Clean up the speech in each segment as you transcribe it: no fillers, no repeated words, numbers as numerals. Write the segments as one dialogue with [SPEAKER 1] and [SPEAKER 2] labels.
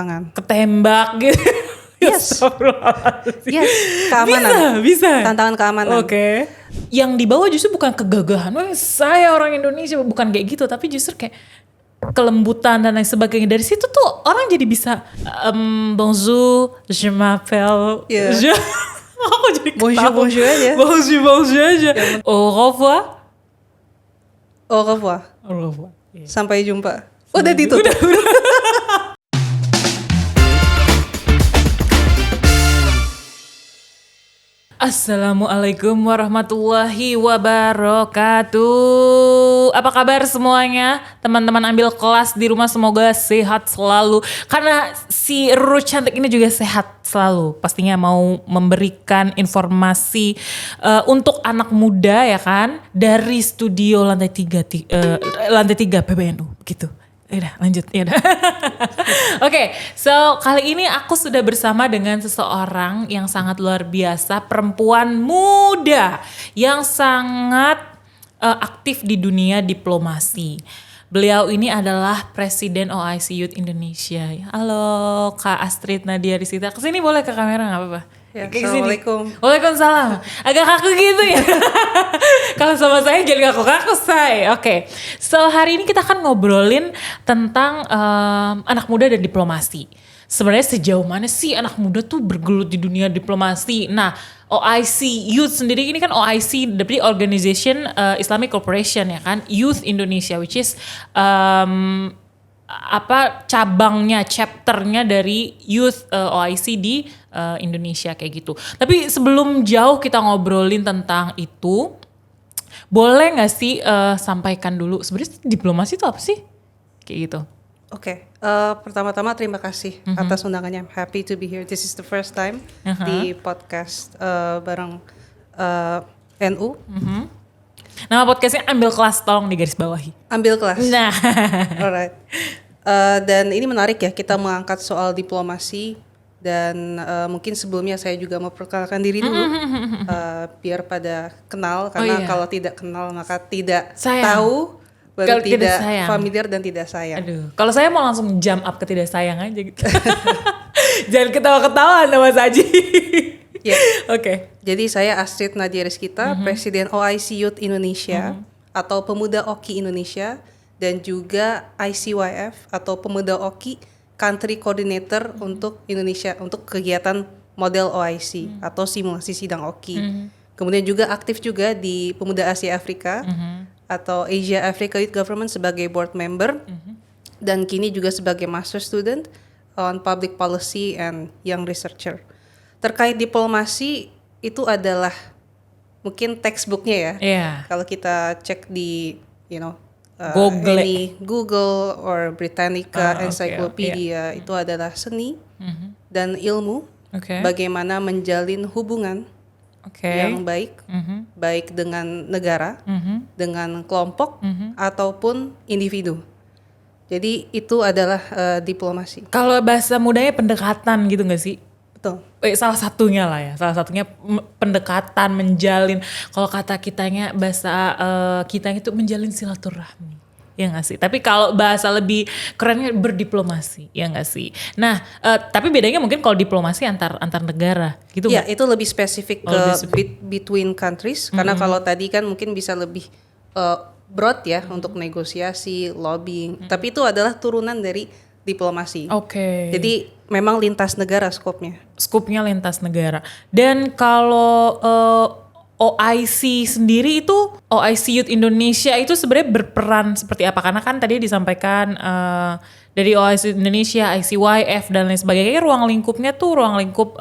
[SPEAKER 1] tantangan.
[SPEAKER 2] Ketembak gitu.
[SPEAKER 1] Yes. Yes, keamanan.
[SPEAKER 2] Bisa.
[SPEAKER 1] Tantangan keamanan.
[SPEAKER 2] Oke. Yang dibawa justru bukan kegagahan. Wah, saya orang Indonesia, bukan kayak gitu, tapi justru kayak kelembutan dan lain sebagainya. Dari situ tuh orang jadi bisa bonjour, je m'appelle. Aku jadi
[SPEAKER 1] Bonjour aja.
[SPEAKER 2] Bonjour aja. Au revoir.
[SPEAKER 1] Au revoir.
[SPEAKER 2] Au revoir.
[SPEAKER 1] Sampai jumpa. Udah ditutup.
[SPEAKER 2] Assalamualaikum warahmatullahi wabarakatuh. Apa kabar semuanya? Teman-teman ambil kelas di rumah semoga sehat selalu. Karena si Ruru cantik ini juga sehat selalu. Pastinya mau memberikan informasi untuk anak muda ya kan. Dari studio lantai 3 PBNU gitu. Yaudah lanjut. Oke, so kali ini aku sudah bersama dengan seseorang yang sangat luar biasa, perempuan muda yang sangat aktif di dunia diplomasi. Beliau ini adalah Presiden OIC Youth Indonesia. Halo Kak Astrid Nadia Rizita. Kesini boleh ke kamera gak apa-apa?
[SPEAKER 1] Ya, Assalamualaikum.
[SPEAKER 2] Waalaikumsalam. Agak kaku gitu ya. Kalau sama saya jadi kaku-kaku say. Oke. So hari ini kita akan ngobrolin tentang anak muda dan diplomasi. Sebenarnya sejauh mana sih anak muda tuh bergelut di dunia diplomasi? Nah, OIC Youth sendiri ini kan OIC, berarti Organization Islamic Corporation ya kan, Youth Indonesia, which is cabangnya, chapternya dari Youth OIC di Indonesia kayak gitu. Tapi sebelum jauh kita ngobrolin tentang itu, boleh nggak sih sampaikan dulu sebenarnya diplomasi itu apa sih? Kayak gitu.
[SPEAKER 1] Oke, pertama-tama terima kasih atas undangannya. I'm happy to be here. This is the first time di podcast bareng NU.
[SPEAKER 2] Nama podcastnya Ambil Kelas, tolong digarisbawahi.
[SPEAKER 1] Ambil Kelas.
[SPEAKER 2] Nah,
[SPEAKER 1] alright. Dan ini menarik ya, kita mengangkat soal diplomasi. Dan mungkin sebelumnya saya juga mau perkenalkan diri dulu, biar pada kenal. Karena kalau tidak kenal maka tidak tahu, baru tidak familiar dan tidak sayang.
[SPEAKER 2] Aduh, kalau saya mau langsung jump up ke tidak sayang aja gitu. Jangan ketawa-ketawa sama Mas Aji. Oke.
[SPEAKER 1] Jadi saya Astrid Nadia Rizkita, Presiden OIC Youth Indonesia atau Pemuda Oki Indonesia, dan juga ICYF atau Pemuda Oki Country Coordinator untuk Indonesia untuk kegiatan model OIC atau simulasi sidang OKI. Kemudian juga aktif juga di Pemuda Asia Afrika atau Asia Africa Youth Government sebagai board member, dan kini juga sebagai master student on public policy and young researcher. Terkait diplomasi itu adalah mungkin textbooknya ya. Kalau kita cek di Google or Britannica Encyclopedia, itu adalah seni dan ilmu bagaimana menjalin hubungan yang baik, baik dengan negara, dengan kelompok ataupun individu. Jadi itu adalah diplomasi.
[SPEAKER 2] Kalau bahasa mudanya pendekatan gitu nggak sih?
[SPEAKER 1] Betul.
[SPEAKER 2] Salah satunya pendekatan, menjalin. Kalau kata kitanya bahasa kita itu menjalin silaturahmi, ya nggak sih? Tapi kalau bahasa lebih kerennya berdiplomasi, ya nggak sih? Nah, tapi bedanya mungkin kalau diplomasi antar negara, gitu.
[SPEAKER 1] Ya, itu lebih spesifik ke between countries. Karena kalau tadi kan mungkin bisa lebih broad ya untuk negosiasi, lobbying. Tapi itu adalah turunan dari diplomasi. Jadi memang lintas negara skopnya. Skopnya
[SPEAKER 2] lintas negara. Dan kalau OIC sendiri itu, OIC Youth Indonesia itu sebenarnya berperan seperti apa? Karena kan tadi disampaikan dari OIC Indonesia, ICYF dan lain sebagainya, ruang lingkupnya tuh ruang lingkup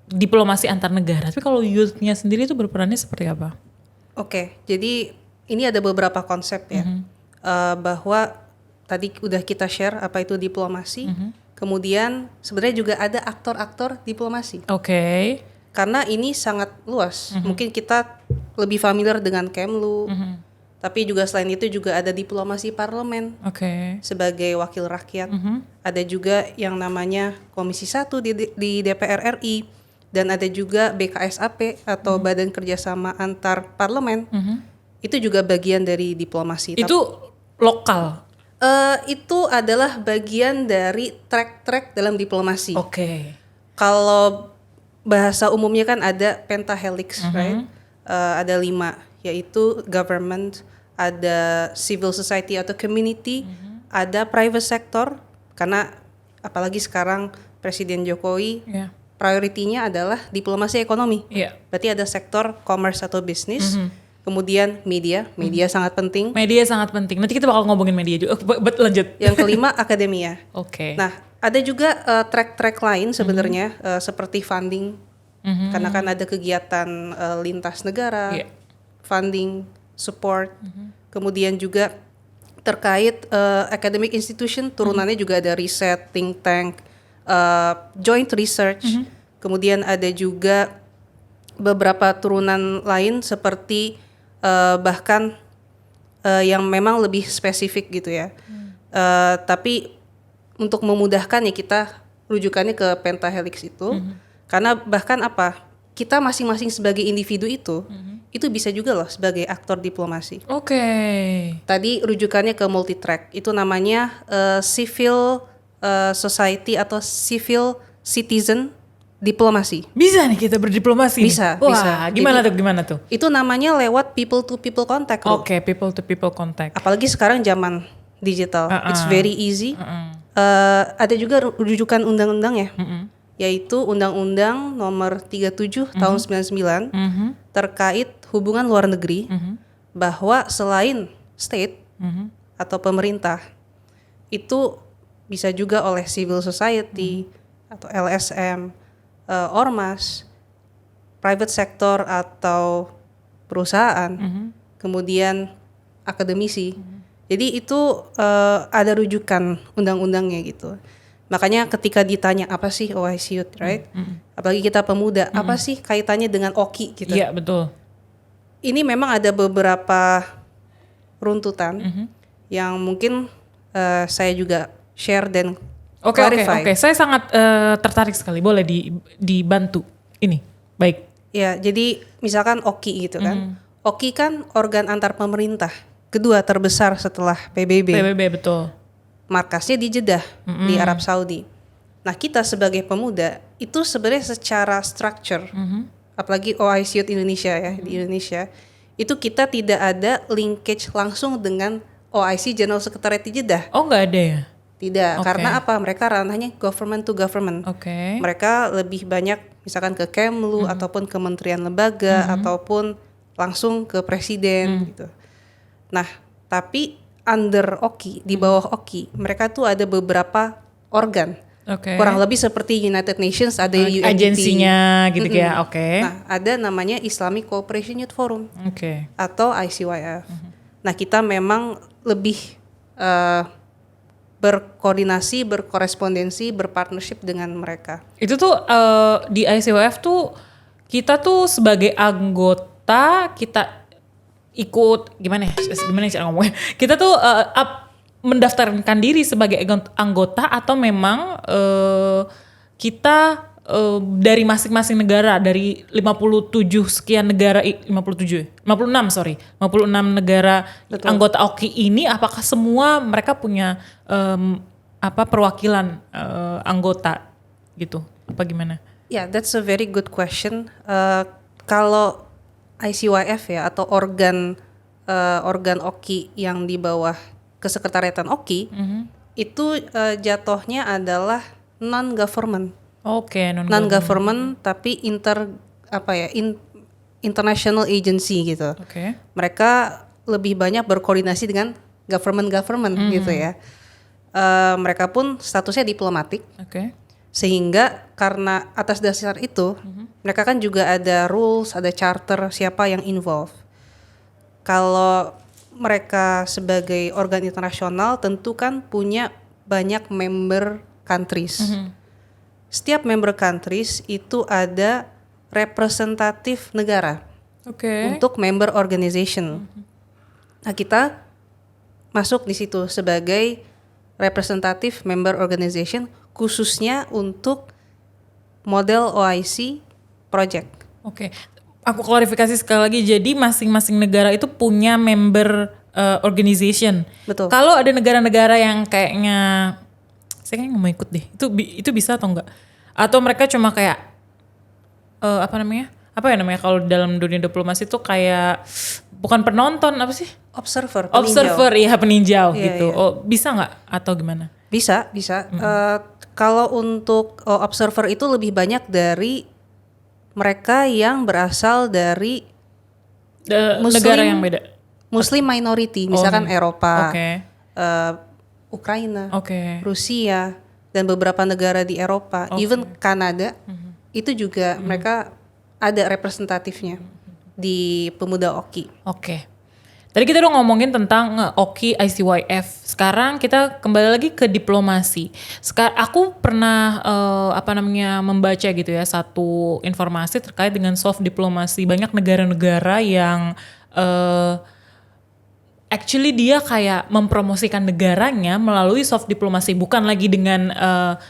[SPEAKER 2] diplomasi antar negara. Tapi kalau youth-nya sendiri itu berperannya seperti apa?
[SPEAKER 1] Jadi ini ada beberapa konsep ya. Bahwa tadi udah kita share apa itu diplomasi. Kemudian sebenarnya juga ada aktor-aktor diplomasi. Karena ini sangat luas. Mungkin kita lebih familiar dengan Kemlu. Tapi juga selain itu juga ada diplomasi parlemen. Sebagai wakil rakyat. Ada juga yang namanya Komisi 1 di DPR RI. Dan ada juga BKSAP atau Badan Kerjasama Antar Parlemen. Itu juga bagian dari diplomasi.
[SPEAKER 2] Itu lokal.
[SPEAKER 1] Itu adalah bagian dari track-track dalam diplomasi.
[SPEAKER 2] Oke.
[SPEAKER 1] Kalau bahasa umumnya kan ada pentahelix, right? Ada 5, yaitu government, ada civil society atau community, ada private sector, karena apalagi sekarang Presiden Jokowi
[SPEAKER 2] Ya.
[SPEAKER 1] prioritinya adalah diplomasi ekonomi.
[SPEAKER 2] Iya.
[SPEAKER 1] Berarti ada sektor commerce atau bisnis, kemudian media sangat penting.
[SPEAKER 2] Media sangat penting. Nanti kita bakal ngomongin media juga. Lanjut.
[SPEAKER 1] Yang kelima akademia.
[SPEAKER 2] Oke.
[SPEAKER 1] Nah, ada juga track-track lain sebenarnya seperti funding, karena kan ada kegiatan lintas negara,
[SPEAKER 2] Iya.
[SPEAKER 1] funding, support, kemudian juga terkait academic institution turunannya juga ada riset, think tank, joint research, kemudian ada juga beberapa turunan lain seperti bahkan yang memang lebih spesifik gitu ya. Tapi untuk memudahkan ya kita rujukannya ke pentahelix itu, karena bahkan kita masing-masing sebagai individu itu bisa juga loh sebagai aktor diplomasi.
[SPEAKER 2] Oke.
[SPEAKER 1] Tadi rujukannya ke multitrack, itu namanya civil society atau civil citizen diplomasi.
[SPEAKER 2] Bisa nih kita berdiplomasi.
[SPEAKER 1] Bisa,
[SPEAKER 2] Wah,
[SPEAKER 1] bisa.
[SPEAKER 2] Gimana tuh?
[SPEAKER 1] Itu namanya lewat people to people contact loh.
[SPEAKER 2] Oke, people to people contact.
[SPEAKER 1] Apalagi sekarang zaman digital, it's very easy. Ada juga rujukan undang-undang ya, yaitu Undang-Undang Nomor 37 Tahun 99 terkait hubungan luar negeri, bahwa selain state atau pemerintah, itu bisa juga oleh civil society atau LSM, ormas, private sector atau perusahaan, kemudian akademisi. Jadi itu ada rujukan undang-undangnya gitu. Makanya ketika ditanya apa sih OIC Youth, right? Apalagi kita pemuda, apa sih kaitannya dengan OKI gitu?
[SPEAKER 2] Iya, betul.
[SPEAKER 1] Ini memang ada beberapa runtutan yang mungkin saya juga share dan
[SPEAKER 2] Oke.
[SPEAKER 1] clarify.
[SPEAKER 2] Saya sangat tertarik sekali. Boleh dibantu. Ini. Baik.
[SPEAKER 1] Ya, jadi misalkan OKI gitu kan. OKI kan organ antar pemerintah kedua terbesar setelah PBB.
[SPEAKER 2] PBB, betul.
[SPEAKER 1] Markasnya di Jeddah, di Arab Saudi. Nah, kita sebagai pemuda itu sebenarnya secara structure, apalagi OIC Youth Indonesia ya, di Indonesia, itu kita tidak ada linkage langsung dengan OIC General Secretariat di Jeddah.
[SPEAKER 2] Oh, nggak ada ya?
[SPEAKER 1] Tidak,
[SPEAKER 2] Oke.
[SPEAKER 1] karena apa? Mereka ranahnya government to government.
[SPEAKER 2] Oke.
[SPEAKER 1] Mereka lebih banyak misalkan ke Kemlu ataupun kementerian lembaga ataupun langsung ke presiden gitu. Nah, tapi under OKI, di bawah OKI, mereka tuh ada beberapa organ.
[SPEAKER 2] Oke.
[SPEAKER 1] Kurang lebih seperti United Nations ada UNDP.
[SPEAKER 2] Agensinya gitu ya. Oke.
[SPEAKER 1] Nah, ada namanya Islamic Cooperation Youth Forum
[SPEAKER 2] Oke.
[SPEAKER 1] atau ICYF. Nah, kita memang lebih berkoordinasi, berkorespondensi, berpartnership dengan mereka.
[SPEAKER 2] Itu tuh di ICWF tuh kita tuh sebagai anggota kita ikut gimana sih ngomongnya? Kita tuh mendaftarkan diri sebagai anggota atau memang kita dari masing-masing negara, dari 57 sekian negara, 56 negara.
[SPEAKER 1] Betul.
[SPEAKER 2] Anggota OKI ini apakah semua mereka punya perwakilan anggota gitu? Apa gimana?
[SPEAKER 1] Yeah, that's a very good question. Kalau ICYF ya atau organ OKI yang di bawah kesekretariatan OKI itu jatuhnya adalah non-government.
[SPEAKER 2] Oke,
[SPEAKER 1] Non-government tapi international agency gitu.
[SPEAKER 2] Oke.
[SPEAKER 1] Mereka lebih banyak berkoordinasi dengan government gitu ya. Mereka pun statusnya diplomatik.
[SPEAKER 2] Oke.
[SPEAKER 1] Sehingga karena atas dasar itu mereka kan juga ada rules, ada charter siapa yang involved. Kalau mereka sebagai organ internasional tentu kan punya banyak member countries. Setiap member countries itu ada representatif negara untuk member organization. Nah, kita masuk di situ sebagai representatif member organization khususnya untuk model OIC project.
[SPEAKER 2] Oke. Aku klarifikasi sekali lagi. Jadi masing-masing negara itu punya member organization.
[SPEAKER 1] Betul.
[SPEAKER 2] Kalau ada negara-negara yang kayaknya saya kayaknya nggak mau ikut deh. Itu bisa atau enggak? Atau mereka cuma kayak apa namanya? Apa ya namanya kalau dalam dunia diplomasi tuh kayak bukan penonton apa sih?
[SPEAKER 1] Observer, peninjau.
[SPEAKER 2] Observer, iya peninjau
[SPEAKER 1] Iya,
[SPEAKER 2] gitu.
[SPEAKER 1] iya.
[SPEAKER 2] Oh, bisa nggak atau gimana?
[SPEAKER 1] Bisa. Kalau untuk observer itu lebih banyak dari mereka yang berasal dari
[SPEAKER 2] Negara yang beda.
[SPEAKER 1] Muslim minority, misalkan Eropa,
[SPEAKER 2] Oke.
[SPEAKER 1] Ukraina,
[SPEAKER 2] Oke.
[SPEAKER 1] Rusia, dan beberapa negara di Eropa, even Kanada, itu juga mereka ada representatifnya di Pemuda Oki.
[SPEAKER 2] Oke. Tadi kita udah ngomongin tentang Oki ICYF. Sekarang kita kembali lagi ke diplomasi. Aku pernah membaca gitu ya satu informasi terkait dengan soft diplomasi. Banyak negara-negara yang actually dia kayak mempromosikan negaranya melalui soft diplomasi, bukan lagi dengan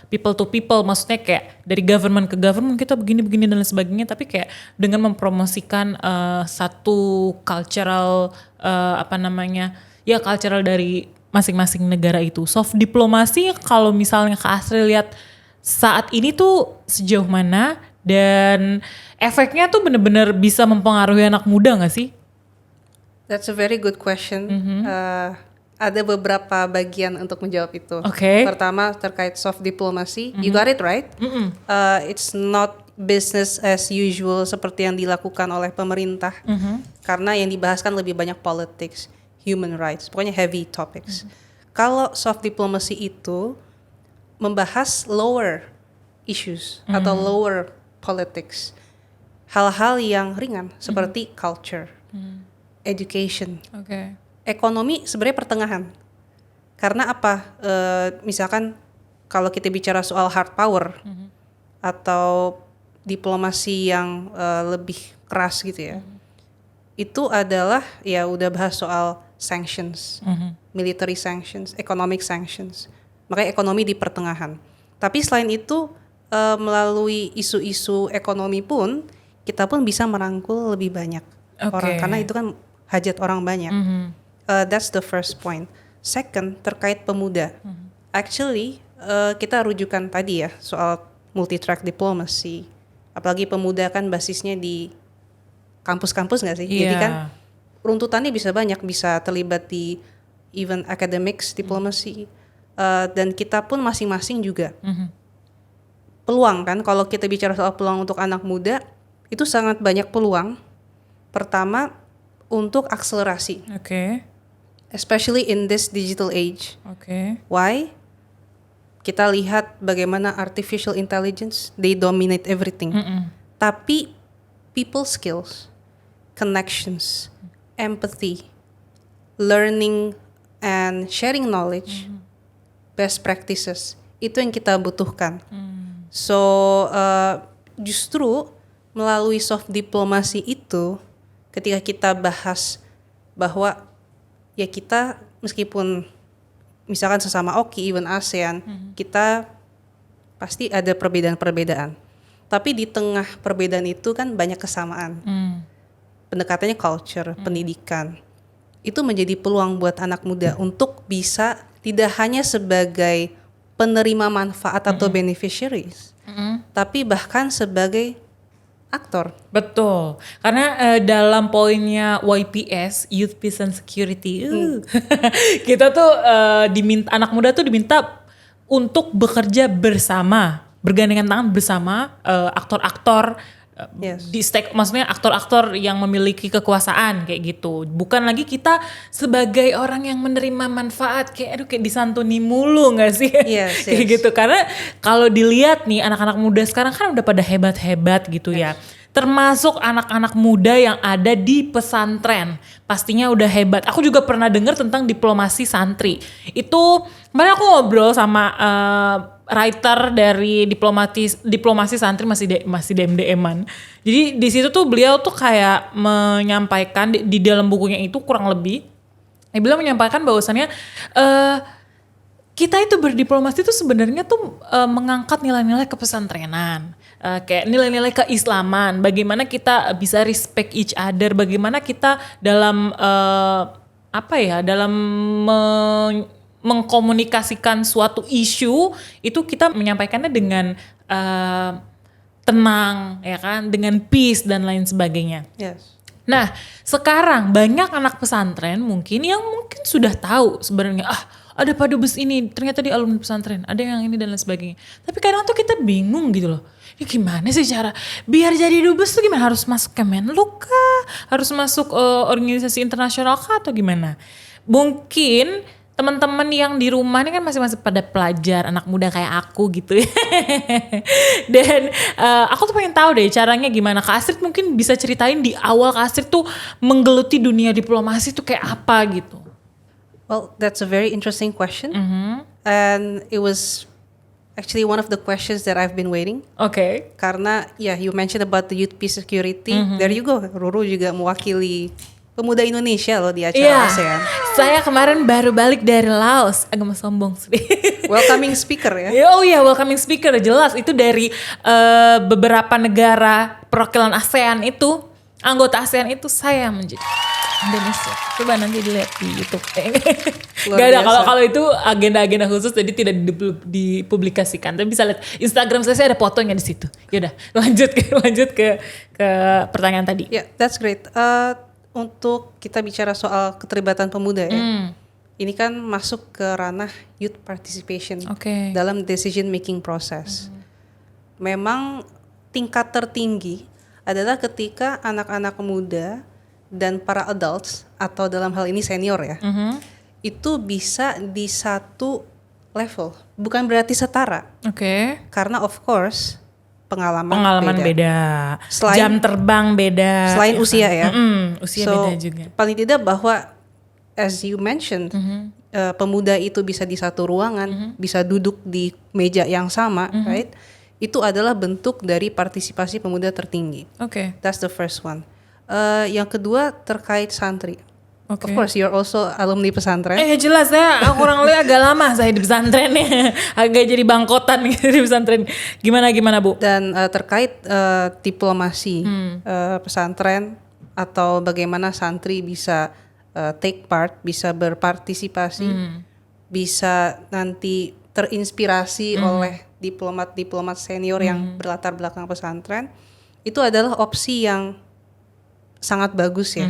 [SPEAKER 2] people to people, maksudnya kayak dari government ke government kita begini-begini dan lain sebagainya, tapi kayak dengan mempromosikan satu cultural cultural dari masing-masing negara itu. Soft diplomasi kalau misalnya Kak Astri lihat saat ini tuh sejauh mana dan efeknya tuh bener-bener bisa mempengaruhi anak muda gak sih?
[SPEAKER 1] That's a very good question. Ada beberapa bagian untuk menjawab itu.
[SPEAKER 2] Oke.
[SPEAKER 1] Pertama terkait soft diplomacy, you got it right. It's not business as usual seperti yang dilakukan oleh pemerintah, karena yang dibahas kan lebih banyak politics, human rights, pokoknya heavy topics. Kalau soft diplomacy itu membahas lower issues atau lower politics, hal-hal yang ringan seperti culture. Education, ekonomi sebenarnya pertengahan. Karena apa? Misalkan kalau kita bicara soal hard power atau diplomasi yang lebih keras gitu ya, itu adalah ya udah bahas soal sanctions, military sanctions, economic sanctions. Makanya ekonomi di pertengahan. Tapi selain itu melalui isu-isu ekonomi pun kita pun bisa merangkul lebih banyak orang, karena itu kan hajat orang banyak. That's the first point. Second, terkait pemuda. Actually, kita rujukan tadi ya soal multi-track diplomacy. Apalagi pemuda kan basisnya di kampus-kampus nggak sih? Jadi kan runtutannya bisa banyak, bisa terlibat di even academics, diplomacy. Dan kita pun masing-masing juga. Peluang kan, kalau kita bicara soal peluang untuk anak muda, itu sangat banyak peluang. Pertama, untuk akselerasi, especially in this digital age. Why? Kita lihat bagaimana artificial intelligence, they dominate everything. Tapi people skills, connections, empathy, learning and sharing knowledge, best practices, itu yang kita butuhkan. So justru melalui soft diplomasi itu, ketika kita bahas bahwa ya kita meskipun misalkan sesama Oki, even ASEAN, kita pasti ada perbedaan-perbedaan. Tapi di tengah perbedaan itu kan banyak kesamaan. Pendekatannya culture, pendidikan. Itu menjadi peluang buat anak muda untuk bisa tidak hanya sebagai penerima manfaat atau beneficiaries, tapi bahkan sebagai aktor. Betul.
[SPEAKER 2] Karena dalam poinnya YPS, Youth Peace and Security, kita tuh anak muda tuh diminta untuk bekerja bersama, bergandengan tangan bersama aktor-aktor maksudnya aktor-aktor yang memiliki kekuasaan kayak gitu. Bukan lagi kita sebagai orang yang menerima manfaat kayak disantuni mulu nggak sih? Kayak gitu. Karena kalau dilihat nih anak-anak muda sekarang kan udah pada hebat-hebat gitu ya. Termasuk anak-anak muda yang ada di pesantren. Pastinya udah hebat. Aku juga pernah dengar tentang diplomasi santri. Itu kemarin aku ngobrol sama writer dari diplomasi santri masih DM-an. Jadi di situ tuh beliau tuh kayak menyampaikan di dalam bukunya itu kurang lebih beliau menyampaikan bahwasannya kita itu berdiplomasi itu sebenarnya tuh mengangkat nilai-nilai kepesantrenan, kayak nilai-nilai keislaman, bagaimana kita bisa respect each other, bagaimana kita dalam dalam mengkomunikasikan suatu isu itu kita menyampaikannya dengan tenang, ya kan, dengan peace dan lain sebagainya.
[SPEAKER 1] Yes.
[SPEAKER 2] Nah, sekarang banyak anak pesantren mungkin yang mungkin sudah tahu sebenarnya, ada Pak Dubes ini, ternyata di alumni pesantren, ada yang ini dan lain sebagainya. Tapi kadang tuh kita bingung gitu loh. Ya gimana sih cara biar jadi dubes tuh gimana? Harus masuk Kemenlu kah? Harus masuk organisasi internasional kah atau gimana? Mungkin teman-teman yang di rumah ini kan masih pada pelajar, anak muda kayak aku gitu. Dan aku tuh pengen tahu deh caranya gimana. Kak Astrid mungkin bisa ceritain di awal Kak Astrid tuh menggeluti dunia diplomasi tuh kayak apa gitu.
[SPEAKER 1] Well, that's a very interesting question. And it was actually one of the questions that I've been waiting.
[SPEAKER 2] Oke.
[SPEAKER 1] Karena you mentioned about the youth peace security. There you go, Ruru juga mewakili pemuda Indonesia loh di acara ASEAN.
[SPEAKER 2] Saya kemarin baru balik dari Laos, agak sombong sih.
[SPEAKER 1] Welcoming speaker ya.
[SPEAKER 2] Oh iya, welcoming speaker, jelas itu dari beberapa negara perwakilan ASEAN itu, anggota ASEAN itu saya menjadi Indonesia. Coba nanti dilihat di YouTube. Gak ada, kalau itu agenda-agenda khusus jadi tidak dipublikasikan. Tapi bisa lihat Instagram saya ada fotonya di situ. Yaudah, lanjut ke pertanyaan tadi.
[SPEAKER 1] Yeah, that's great. Untuk kita bicara soal keterlibatan pemuda ya. Ini kan masuk ke ranah youth participation dalam decision making process. Memang tingkat tertinggi adalah ketika anak-anak muda dan para adults atau dalam hal ini senior ya, itu bisa di satu level. Bukan berarti setara. Karena of course pengalaman beda. Jam terbang beda. Selain usia ya.
[SPEAKER 2] Usia beda juga.
[SPEAKER 1] Paling tidak bahwa as you mentioned, pemuda itu bisa di satu ruangan, bisa duduk di meja yang sama, right? Itu adalah bentuk dari partisipasi pemuda tertinggi. That's the first one. Yang kedua terkait santri. Of course, you're also alumni pesantren.
[SPEAKER 2] Jelas ya, kurang lebih agak lama saya di pesantrennya, agak jadi bangkotan gitu di pesantren. Gimana Bu?
[SPEAKER 1] Dan terkait diplomasi pesantren atau bagaimana santri bisa take part, bisa berpartisipasi, bisa nanti terinspirasi oleh diplomat-diplomat senior yang berlatar belakang pesantren, itu adalah opsi yang sangat bagus ya.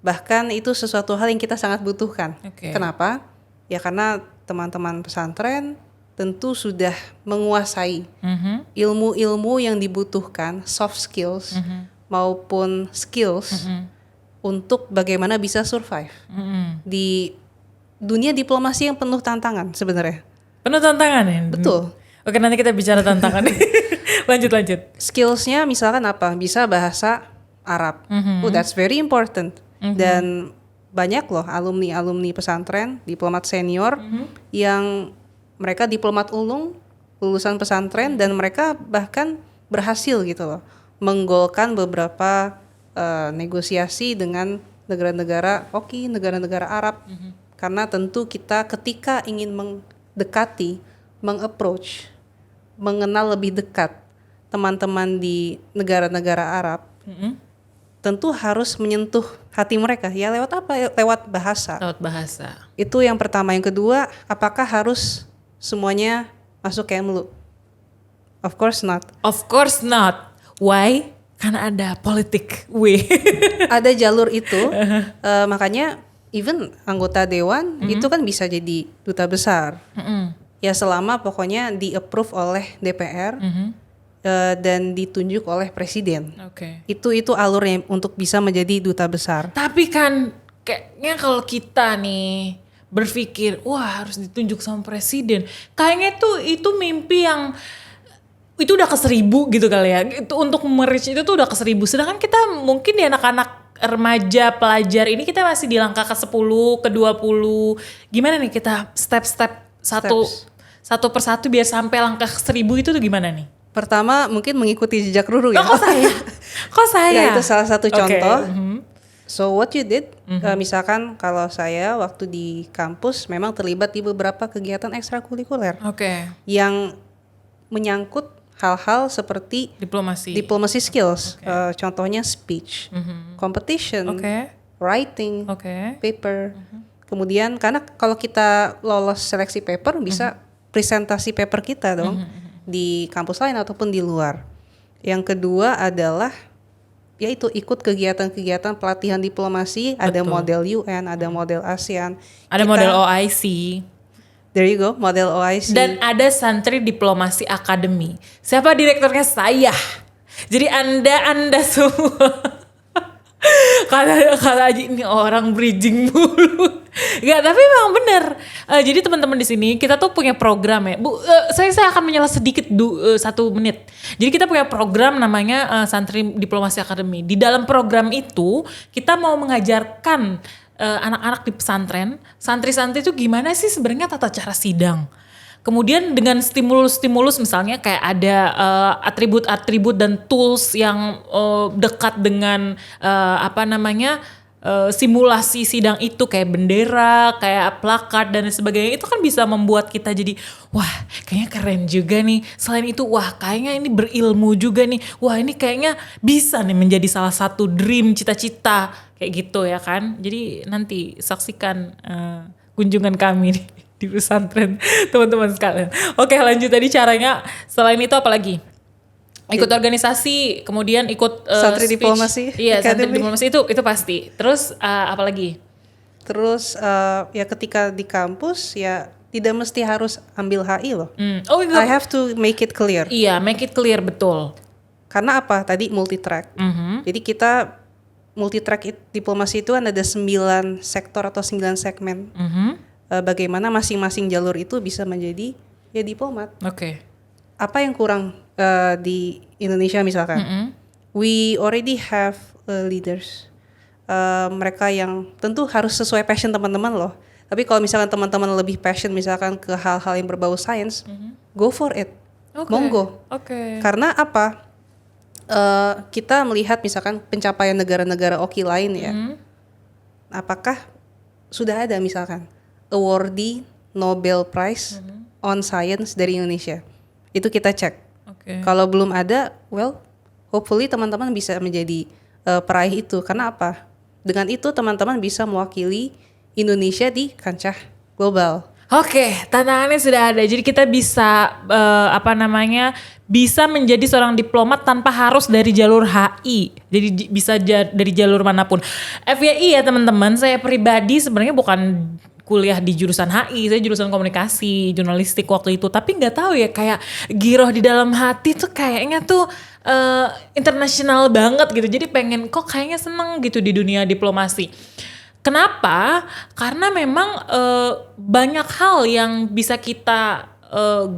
[SPEAKER 1] Bahkan itu sesuatu hal yang kita sangat butuhkan. Kenapa? Ya karena teman-teman pesantren tentu sudah menguasai ilmu-ilmu yang dibutuhkan, soft skills maupun skills untuk bagaimana bisa survive di dunia diplomasi yang penuh tantangan sebenarnya.
[SPEAKER 2] Penuh tantangan ya?
[SPEAKER 1] Betul.
[SPEAKER 2] Oke, nanti kita bicara tantangan. lanjut.
[SPEAKER 1] Skillsnya misalkan apa? Bisa bahasa Arab. That's very important. Dan banyak loh alumni pesantren, diplomat senior yang mereka diplomat ulung, lulusan pesantren, dan mereka bahkan berhasil gitu loh menggolkan beberapa negosiasi dengan negara-negara negara-negara Arab. Karena tentu kita ketika ingin mendekati, mengapproach, mengenal lebih dekat teman-teman di negara-negara Arab, tentu harus menyentuh hati mereka. Ya lewat apa? Lewat bahasa. Itu yang pertama. Yang kedua, apakah harus semuanya masuk Kemlu? Of course not. Why? Karena ada politik. Ada jalur itu. Makanya even anggota dewan itu kan bisa jadi duta besar. Ya selama pokoknya di-approve oleh DPR. Dan ditunjuk oleh presiden. Itu alurnya untuk bisa menjadi duta besar.
[SPEAKER 2] Tapi kan kayaknya kalau kita nih berpikir wah harus ditunjuk sama presiden, kayaknya itu mimpi yang itu udah ke-1000 gitu kali ya. Itu untuk merich itu tuh udah ke-1000. Sedangkan kita mungkin di anak-anak remaja pelajar ini kita masih di langkah ke-10, ke-20. Gimana nih kita step-step satu persatu biar sampai langkah ke-1000 itu tuh gimana nih?
[SPEAKER 1] Pertama mungkin mengikuti jejak Ruru ya.
[SPEAKER 2] Kok saya?
[SPEAKER 1] Ya itu salah satu contoh. So what you did, misalkan kalau saya waktu di kampus memang terlibat di beberapa kegiatan ekstrakurikuler. Yang menyangkut hal-hal seperti
[SPEAKER 2] diplomasi
[SPEAKER 1] skills. Contohnya speech, competition, writing,
[SPEAKER 2] Oke.
[SPEAKER 1] paper. Kemudian karena kalau kita lolos seleksi paper bisa presentasi paper kita dong di kampus lain ataupun di luar. Yang kedua adalah yaitu ikut kegiatan-kegiatan pelatihan diplomasi, ada model UN, ada model ASEAN.
[SPEAKER 2] Ada model OIC.
[SPEAKER 1] There you go, model OIC.
[SPEAKER 2] Dan ada Santri Diplomasi Academy. Siapa direkturnya? Saya. Jadi Anda semua. Kata aja ini orang bridging mulu. Gak, tapi memang benar. Jadi teman-teman di sini kita tuh punya program ya. Bu, saya akan menyela sedikit 1 menit. Jadi kita punya program namanya Santri Diplomasi Academy. Di dalam program itu kita mau mengajarkan anak-anak di pesantren, santri-santri itu gimana sih sebenarnya tata cara sidang. Kemudian dengan stimulus-stimulus misalnya kayak ada atribut-atribut dan tools yang dekat dengan simulasi sidang itu kayak bendera, kayak plakat dan sebagainya. Itu kan bisa membuat kita jadi wah kayaknya keren juga nih. Selain itu wah kayaknya ini berilmu juga nih. Wah ini kayaknya bisa nih menjadi salah satu dream, cita-cita kayak gitu ya kan. Jadi nanti saksikan kunjungan kami nih di pesantren teman-teman sekalian. Oke lanjut, tadi caranya selain itu apa lagi? Ikut organisasi, kemudian ikut
[SPEAKER 1] Santri
[SPEAKER 2] speech.
[SPEAKER 1] Diplomasi
[SPEAKER 2] Iya, Santri
[SPEAKER 1] Academy.
[SPEAKER 2] Diplomasi itu pasti. Terus apa lagi?
[SPEAKER 1] Terus ya ketika di kampus ya tidak mesti harus ambil HI loh.
[SPEAKER 2] Oh
[SPEAKER 1] I have to make it clear.
[SPEAKER 2] iya, make it clear, betul.
[SPEAKER 1] Karena apa? Tadi multi track. Jadi kita multi track diplomasi itu kan ada 9 sektor atau 9 segmen. Bagaimana masing-masing jalur itu bisa menjadi ya diplomat.
[SPEAKER 2] Oke.
[SPEAKER 1] Apa yang kurang di Indonesia misalkan? We already have leaders. Mereka yang tentu harus sesuai passion teman-teman loh. Tapi kalau misalkan teman-teman lebih passion misalkan ke hal-hal yang berbau sains, go for it. Monggo.
[SPEAKER 2] Oke.
[SPEAKER 1] Karena apa? Kita melihat misalkan pencapaian negara-negara OKI lain ya. Apakah sudah ada misalkan awardee Nobel Prize on Science dari Indonesia? Itu kita cek.
[SPEAKER 2] Oke.
[SPEAKER 1] Kalau belum ada, well, hopefully teman-teman bisa menjadi peraih itu. Karena apa? Dengan itu teman-teman bisa mewakili Indonesia di kancah global.
[SPEAKER 2] Oke, tantangannya sudah ada. Jadi kita bisa bisa menjadi seorang diplomat tanpa harus dari jalur HI. Jadi bisa dari jalur manapun. FYI ya teman-teman, saya pribadi sebenarnya bukan kuliah di jurusan HI, saya jurusan komunikasi, jurnalistik waktu itu. Tapi nggak tahu ya, kayak giroh di dalam hati tuh kayaknya tuh internasional banget gitu. Jadi pengen kok kayaknya seneng gitu di dunia diplomasi. Kenapa? Karena memang banyak hal yang bisa kita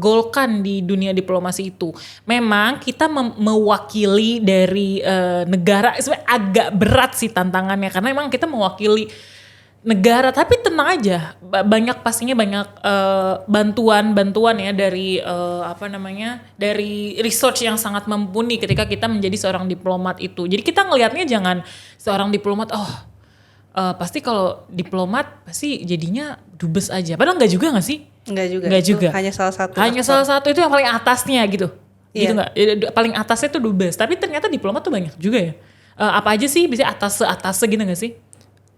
[SPEAKER 2] golkan di dunia diplomasi itu. Memang kita mewakili dari negara, sebenarnya agak berat sih tantangannya karena memang kita mewakili negara, tapi tenang aja, pastinya banyak bantuan ya dari dari research yang sangat mumpuni ketika kita menjadi seorang diplomat itu. Jadi kita ngelihatnya jangan seorang diplomat pasti kalau diplomat pasti jadinya dubes aja. Padahal enggak juga gak sih? Enggak juga.
[SPEAKER 1] Hanya salah satu.
[SPEAKER 2] Hanya salah satu itu yang paling atasnya gitu. Gitu enggak? Paling atasnya itu dubes. Tapi ternyata diplomat tuh banyak juga ya. Apa aja sih? Bisa atas gitu gak sih?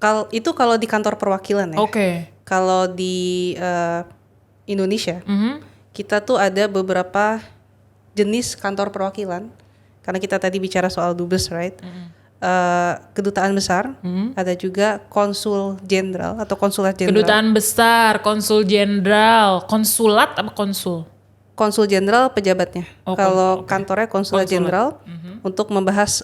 [SPEAKER 1] Kalau di kantor perwakilan ya.
[SPEAKER 2] Oke.
[SPEAKER 1] Kalau di Indonesia, kita tuh ada beberapa jenis kantor perwakilan. Karena kita tadi bicara soal dubes, right? Kedutaan besar, ada juga konsul jenderal atau konsulat jenderal.
[SPEAKER 2] Kedutaan besar, konsul jenderal, konsulat apa konsul?
[SPEAKER 1] Konsul jenderal pejabatnya.
[SPEAKER 2] Oh,
[SPEAKER 1] kalau kantornya konsulat jenderal untuk membahas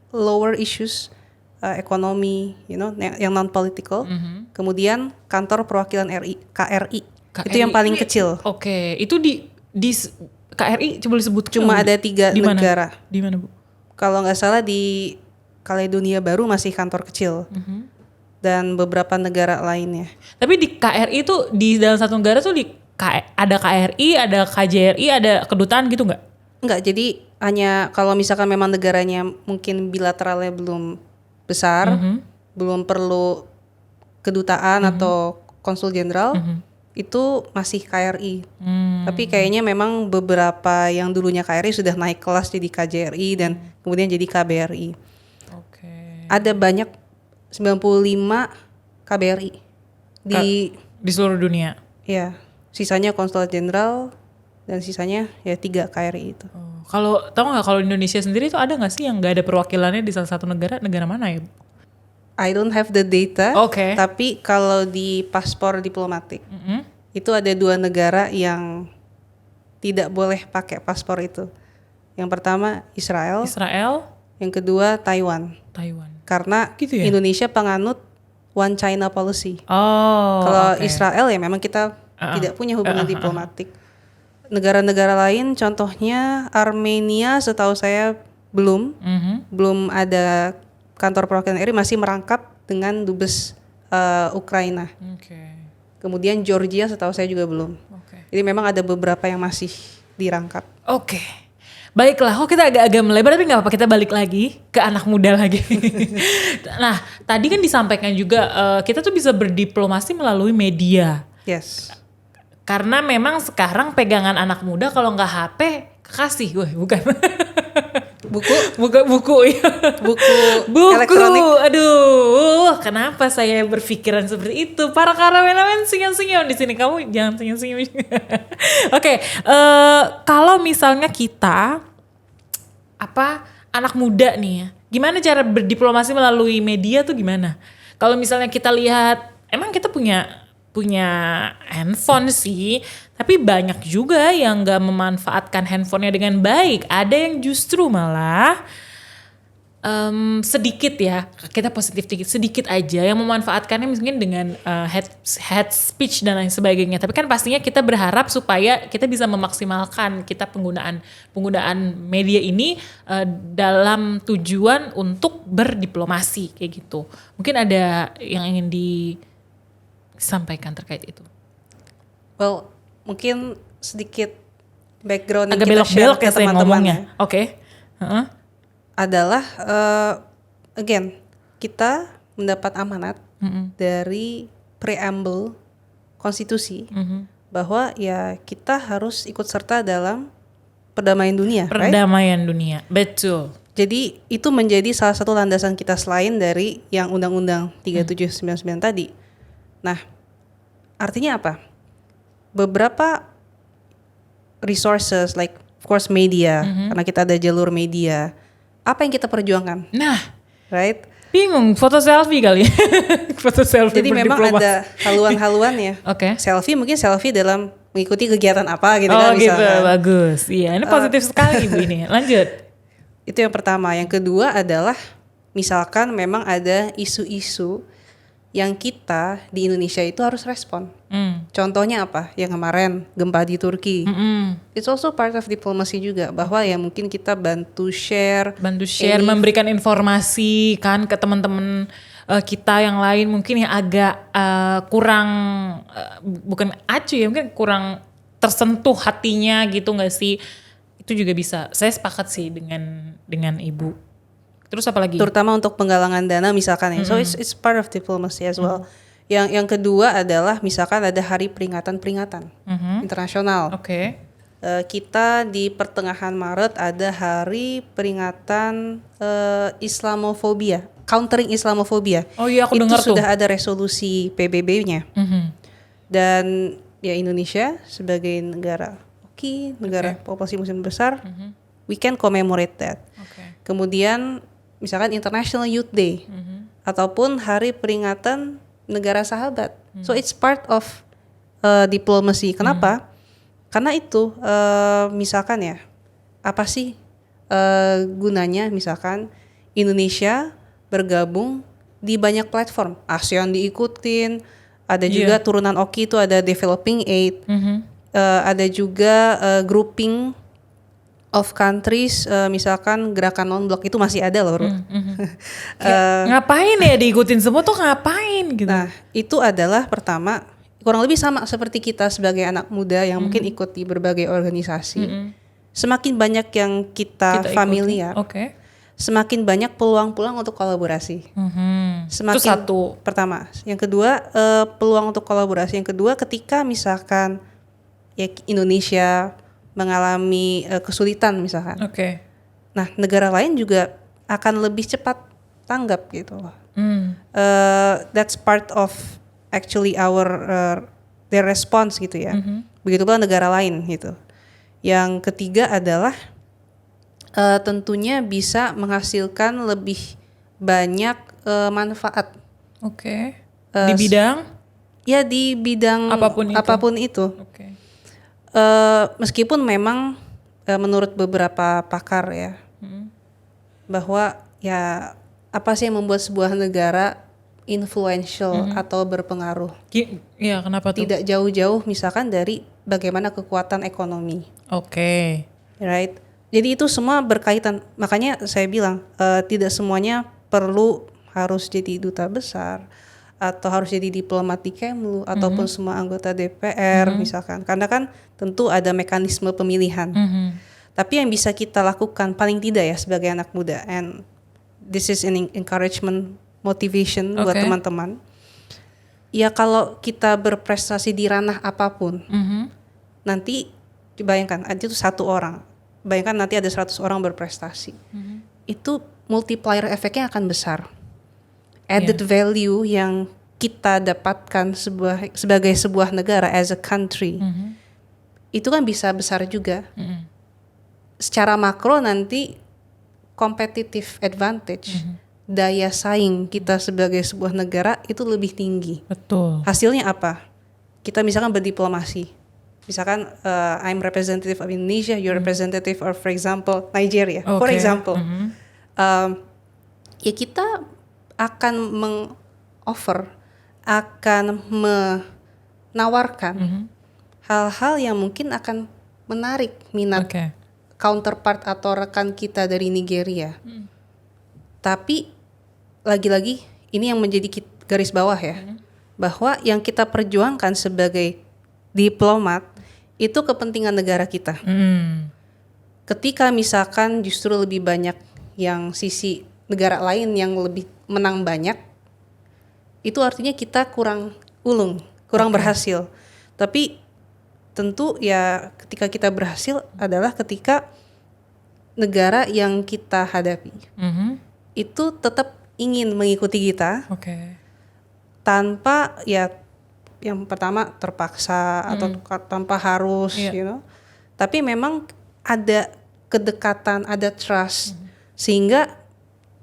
[SPEAKER 1] lower issues ekonomi, yang non political. Kemudian kantor perwakilan RI, KRI. Itu yang paling kecil.
[SPEAKER 2] Oke, itu di KRI coba disebut.
[SPEAKER 1] Cuma ada 3 negara.
[SPEAKER 2] Di mana Bu?
[SPEAKER 1] Kalau nggak salah di Kaledonia Baru masih kantor kecil. Dan beberapa negara lainnya.
[SPEAKER 2] Tapi di KRI itu di dalam satu negara tuh ada KRI, ada KJRI, ada kedutaan gitu nggak?
[SPEAKER 1] Nggak, jadi hanya kalau misalkan memang negaranya mungkin bilateralnya belum besar, belum perlu kedutaan atau konsul jenderal, itu masih KRI. Tapi kayaknya memang beberapa yang dulunya KRI sudah naik kelas jadi KJRI dan kemudian jadi KBRI.
[SPEAKER 2] Oke.
[SPEAKER 1] Ada banyak 95 KBRI
[SPEAKER 2] Di seluruh dunia.
[SPEAKER 1] ya, sisanya konsulat jenderal dan sisanya ya 3 KRI itu.
[SPEAKER 2] Kalau tahu nggak kalau di Indonesia sendiri itu ada nggak sih yang nggak ada perwakilannya di salah satu negara mana ya?
[SPEAKER 1] I don't have the data,
[SPEAKER 2] Oke.
[SPEAKER 1] tapi kalau di paspor diplomatik itu ada 2 negara yang tidak boleh pakai paspor itu. Yang pertama Israel, yang kedua Taiwan. Karena
[SPEAKER 2] Gitu ya?
[SPEAKER 1] Indonesia penganut One China policy.
[SPEAKER 2] Oh.
[SPEAKER 1] Kalau
[SPEAKER 2] oke.
[SPEAKER 1] Israel ya memang kita tidak punya hubungan diplomatik. Negara-negara lain contohnya Armenia setahu saya belum ada kantor perwakilan RI, masih merangkap dengan dubes Ukraina.
[SPEAKER 2] Oke.
[SPEAKER 1] Kemudian Georgia setahu saya juga belum.
[SPEAKER 2] Oke.
[SPEAKER 1] Jadi memang ada beberapa yang masih dirangkap.
[SPEAKER 2] Oke. Baiklah, kita agak-agak melebar tapi nggak apa-apa, kita balik lagi ke anak muda lagi. Nah, tadi kan disampaikan juga kita tuh bisa berdiplomasi melalui media.
[SPEAKER 1] Yes.
[SPEAKER 2] Karena memang sekarang pegangan anak muda kalau nggak HP kekasih, bukan. Buku ya. Buku
[SPEAKER 1] elektronik.
[SPEAKER 2] Aduh, kenapa saya berpikiran seperti itu? Para kameramen senyum-senyum di sini, kamu jangan senyum-senyum. Oke, kalau misalnya kita anak muda nih ya, gimana cara berdiplomasi melalui media tuh gimana? Kalau misalnya kita lihat, emang kita punya handphone sih, tapi banyak juga yang gak memanfaatkan handphonenya dengan baik. Ada yang justru malah sedikit ya, kita positif sedikit aja yang memanfaatkannya mungkin dengan head speech dan lain sebagainya. Tapi kan pastinya kita berharap supaya kita bisa memaksimalkan kita penggunaan media ini dalam tujuan untuk berdiplomasi kayak gitu. Mungkin ada yang ingin disampaikan terkait itu.
[SPEAKER 1] Well, mungkin sedikit background yang
[SPEAKER 2] agak
[SPEAKER 1] kita share
[SPEAKER 2] belok-belok
[SPEAKER 1] ke
[SPEAKER 2] ya saya
[SPEAKER 1] teman-teman
[SPEAKER 2] ngomongnya.
[SPEAKER 1] ya.
[SPEAKER 2] Oke.
[SPEAKER 1] Adalah again kita mendapat amanat dari preamble konstitusi bahwa ya kita harus ikut serta dalam perdamaian dunia,
[SPEAKER 2] Perdamaian dunia, betul.
[SPEAKER 1] Jadi itu menjadi salah satu landasan kita selain dari yang Undang-Undang 3799 tadi. Nah, artinya apa? Beberapa resources like of course media, karena kita ada jalur media. Apa yang kita perjuangkan?
[SPEAKER 2] Nah,
[SPEAKER 1] right?
[SPEAKER 2] bingung, foto selfie kali. Foto selfie.
[SPEAKER 1] Jadi memang ada haluan-haluannya.
[SPEAKER 2] Oke.
[SPEAKER 1] Selfie dalam mengikuti kegiatan apa gitu
[SPEAKER 2] Oh
[SPEAKER 1] kan
[SPEAKER 2] gitu,
[SPEAKER 1] misalkan.
[SPEAKER 2] bagus. Iya, ini positif sekali Bu ini. Lanjut.
[SPEAKER 1] Itu yang pertama. Yang kedua adalah misalkan memang ada isu-isu yang kita di Indonesia itu harus respon. Contohnya apa? Yang kemarin gempa di Turki. It's also part of diplomacy juga, bahwa ya mungkin kita bantu share,
[SPEAKER 2] memberikan informasi kan ke teman-teman kita yang lain mungkin yang agak kurang bukan acuh ya, mungkin kurang tersentuh hatinya gitu nggak sih? Itu juga bisa. Saya sepakat sih dengan Ibu. Terus apa lagi?
[SPEAKER 1] Terutama untuk penggalangan dana misalkan ya. So it's part of diplomacy as well. Yang kedua adalah misalkan ada hari peringatan internasional.
[SPEAKER 2] Oke.
[SPEAKER 1] Kita di pertengahan Maret ada hari peringatan Islamofobia, countering Islamofobia.
[SPEAKER 2] Oh iya, aku dengar
[SPEAKER 1] tuh. Itu sudah ada resolusi PBB-nya. Dan ya Indonesia sebagai negara negara populasi muslim besar, we can commemorate that. Kemudian misalkan International Youth Day ataupun hari peringatan negara sahabat. So it's part of diplomacy. Kenapa? Karena itu misalkan ya, apa sih gunanya misalkan Indonesia bergabung di banyak platform. ASEAN diikutin, ada juga turunan OKI itu ada Developing Aid, ada juga grouping of countries, misalkan gerakan non-blok itu masih ada loh.
[SPEAKER 2] Ngapain ya diikutin semua tuh ngapain gitu.
[SPEAKER 1] Nah itu adalah pertama kurang lebih sama seperti kita sebagai anak muda yang mungkin ikut di berbagai organisasi. Semakin banyak yang kita familiar, semakin banyak peluang-peluang untuk kolaborasi. Semakin, itu satu. Pertama. Yang kedua peluang untuk kolaborasi. Yang kedua ketika misalkan ya Indonesia mengalami kesulitan misalkan. Nah negara lain juga akan lebih cepat tanggap gitu loh. That's part of actually their response gitu ya. Begitu pula negara lain gitu. Yang ketiga adalah tentunya bisa menghasilkan lebih banyak manfaat.
[SPEAKER 2] Oke. Di bidang?
[SPEAKER 1] Ya di bidang apapun itu.
[SPEAKER 2] Oke.
[SPEAKER 1] Meskipun memang menurut beberapa pakar ya, bahwa ya apa sih yang membuat sebuah negara influential atau berpengaruh?
[SPEAKER 2] Iya, kenapa tuh?
[SPEAKER 1] Tidak jauh-jauh misalkan dari bagaimana kekuatan ekonomi.
[SPEAKER 2] Oke.
[SPEAKER 1] Right? Jadi itu semua berkaitan. Makanya saya bilang tidak semuanya perlu harus jadi duta besar atau harus jadi diplomat di Kemlu ataupun semua anggota DPR misalkan. Karena kan tentu ada mekanisme pemilihan. Tapi yang bisa kita lakukan paling tidak ya sebagai anak muda, and this is an encouragement, motivation buat teman-teman. Ya kalau kita berprestasi di ranah apapun, nanti bayangkan itu satu orang. Bayangkan nanti ada 100 orang berprestasi. Itu multiplier efeknya akan besar. Added value yang kita dapatkan sebagai sebuah negara as a country, itu kan bisa besar juga. Secara makro nanti competitive advantage, daya saing kita sebagai sebuah negara itu lebih tinggi.
[SPEAKER 2] Betul.
[SPEAKER 1] Hasilnya apa? Kita misalkan berdiplomasi. Misalkan I'm representative of Indonesia, you're representative of, for example, Nigeria. For example, ya kita akan meng-offer, akan menawarkan hal-hal yang mungkin akan menarik minat counterpart atau rekan kita dari Nigeria. Tapi lagi-lagi ini yang menjadi garis bawah ya, bahwa yang kita perjuangkan sebagai diplomat itu kepentingan negara kita. Ketika misalkan justru lebih banyak yang sisi negara lain yang lebih menang banyak, itu artinya kita kurang berhasil. Tapi tentu ya ketika kita berhasil adalah ketika negara yang kita hadapi itu tetap ingin mengikuti kita, tanpa ya yang pertama terpaksa atau tanpa harus, tapi memang ada kedekatan, ada trust, sehingga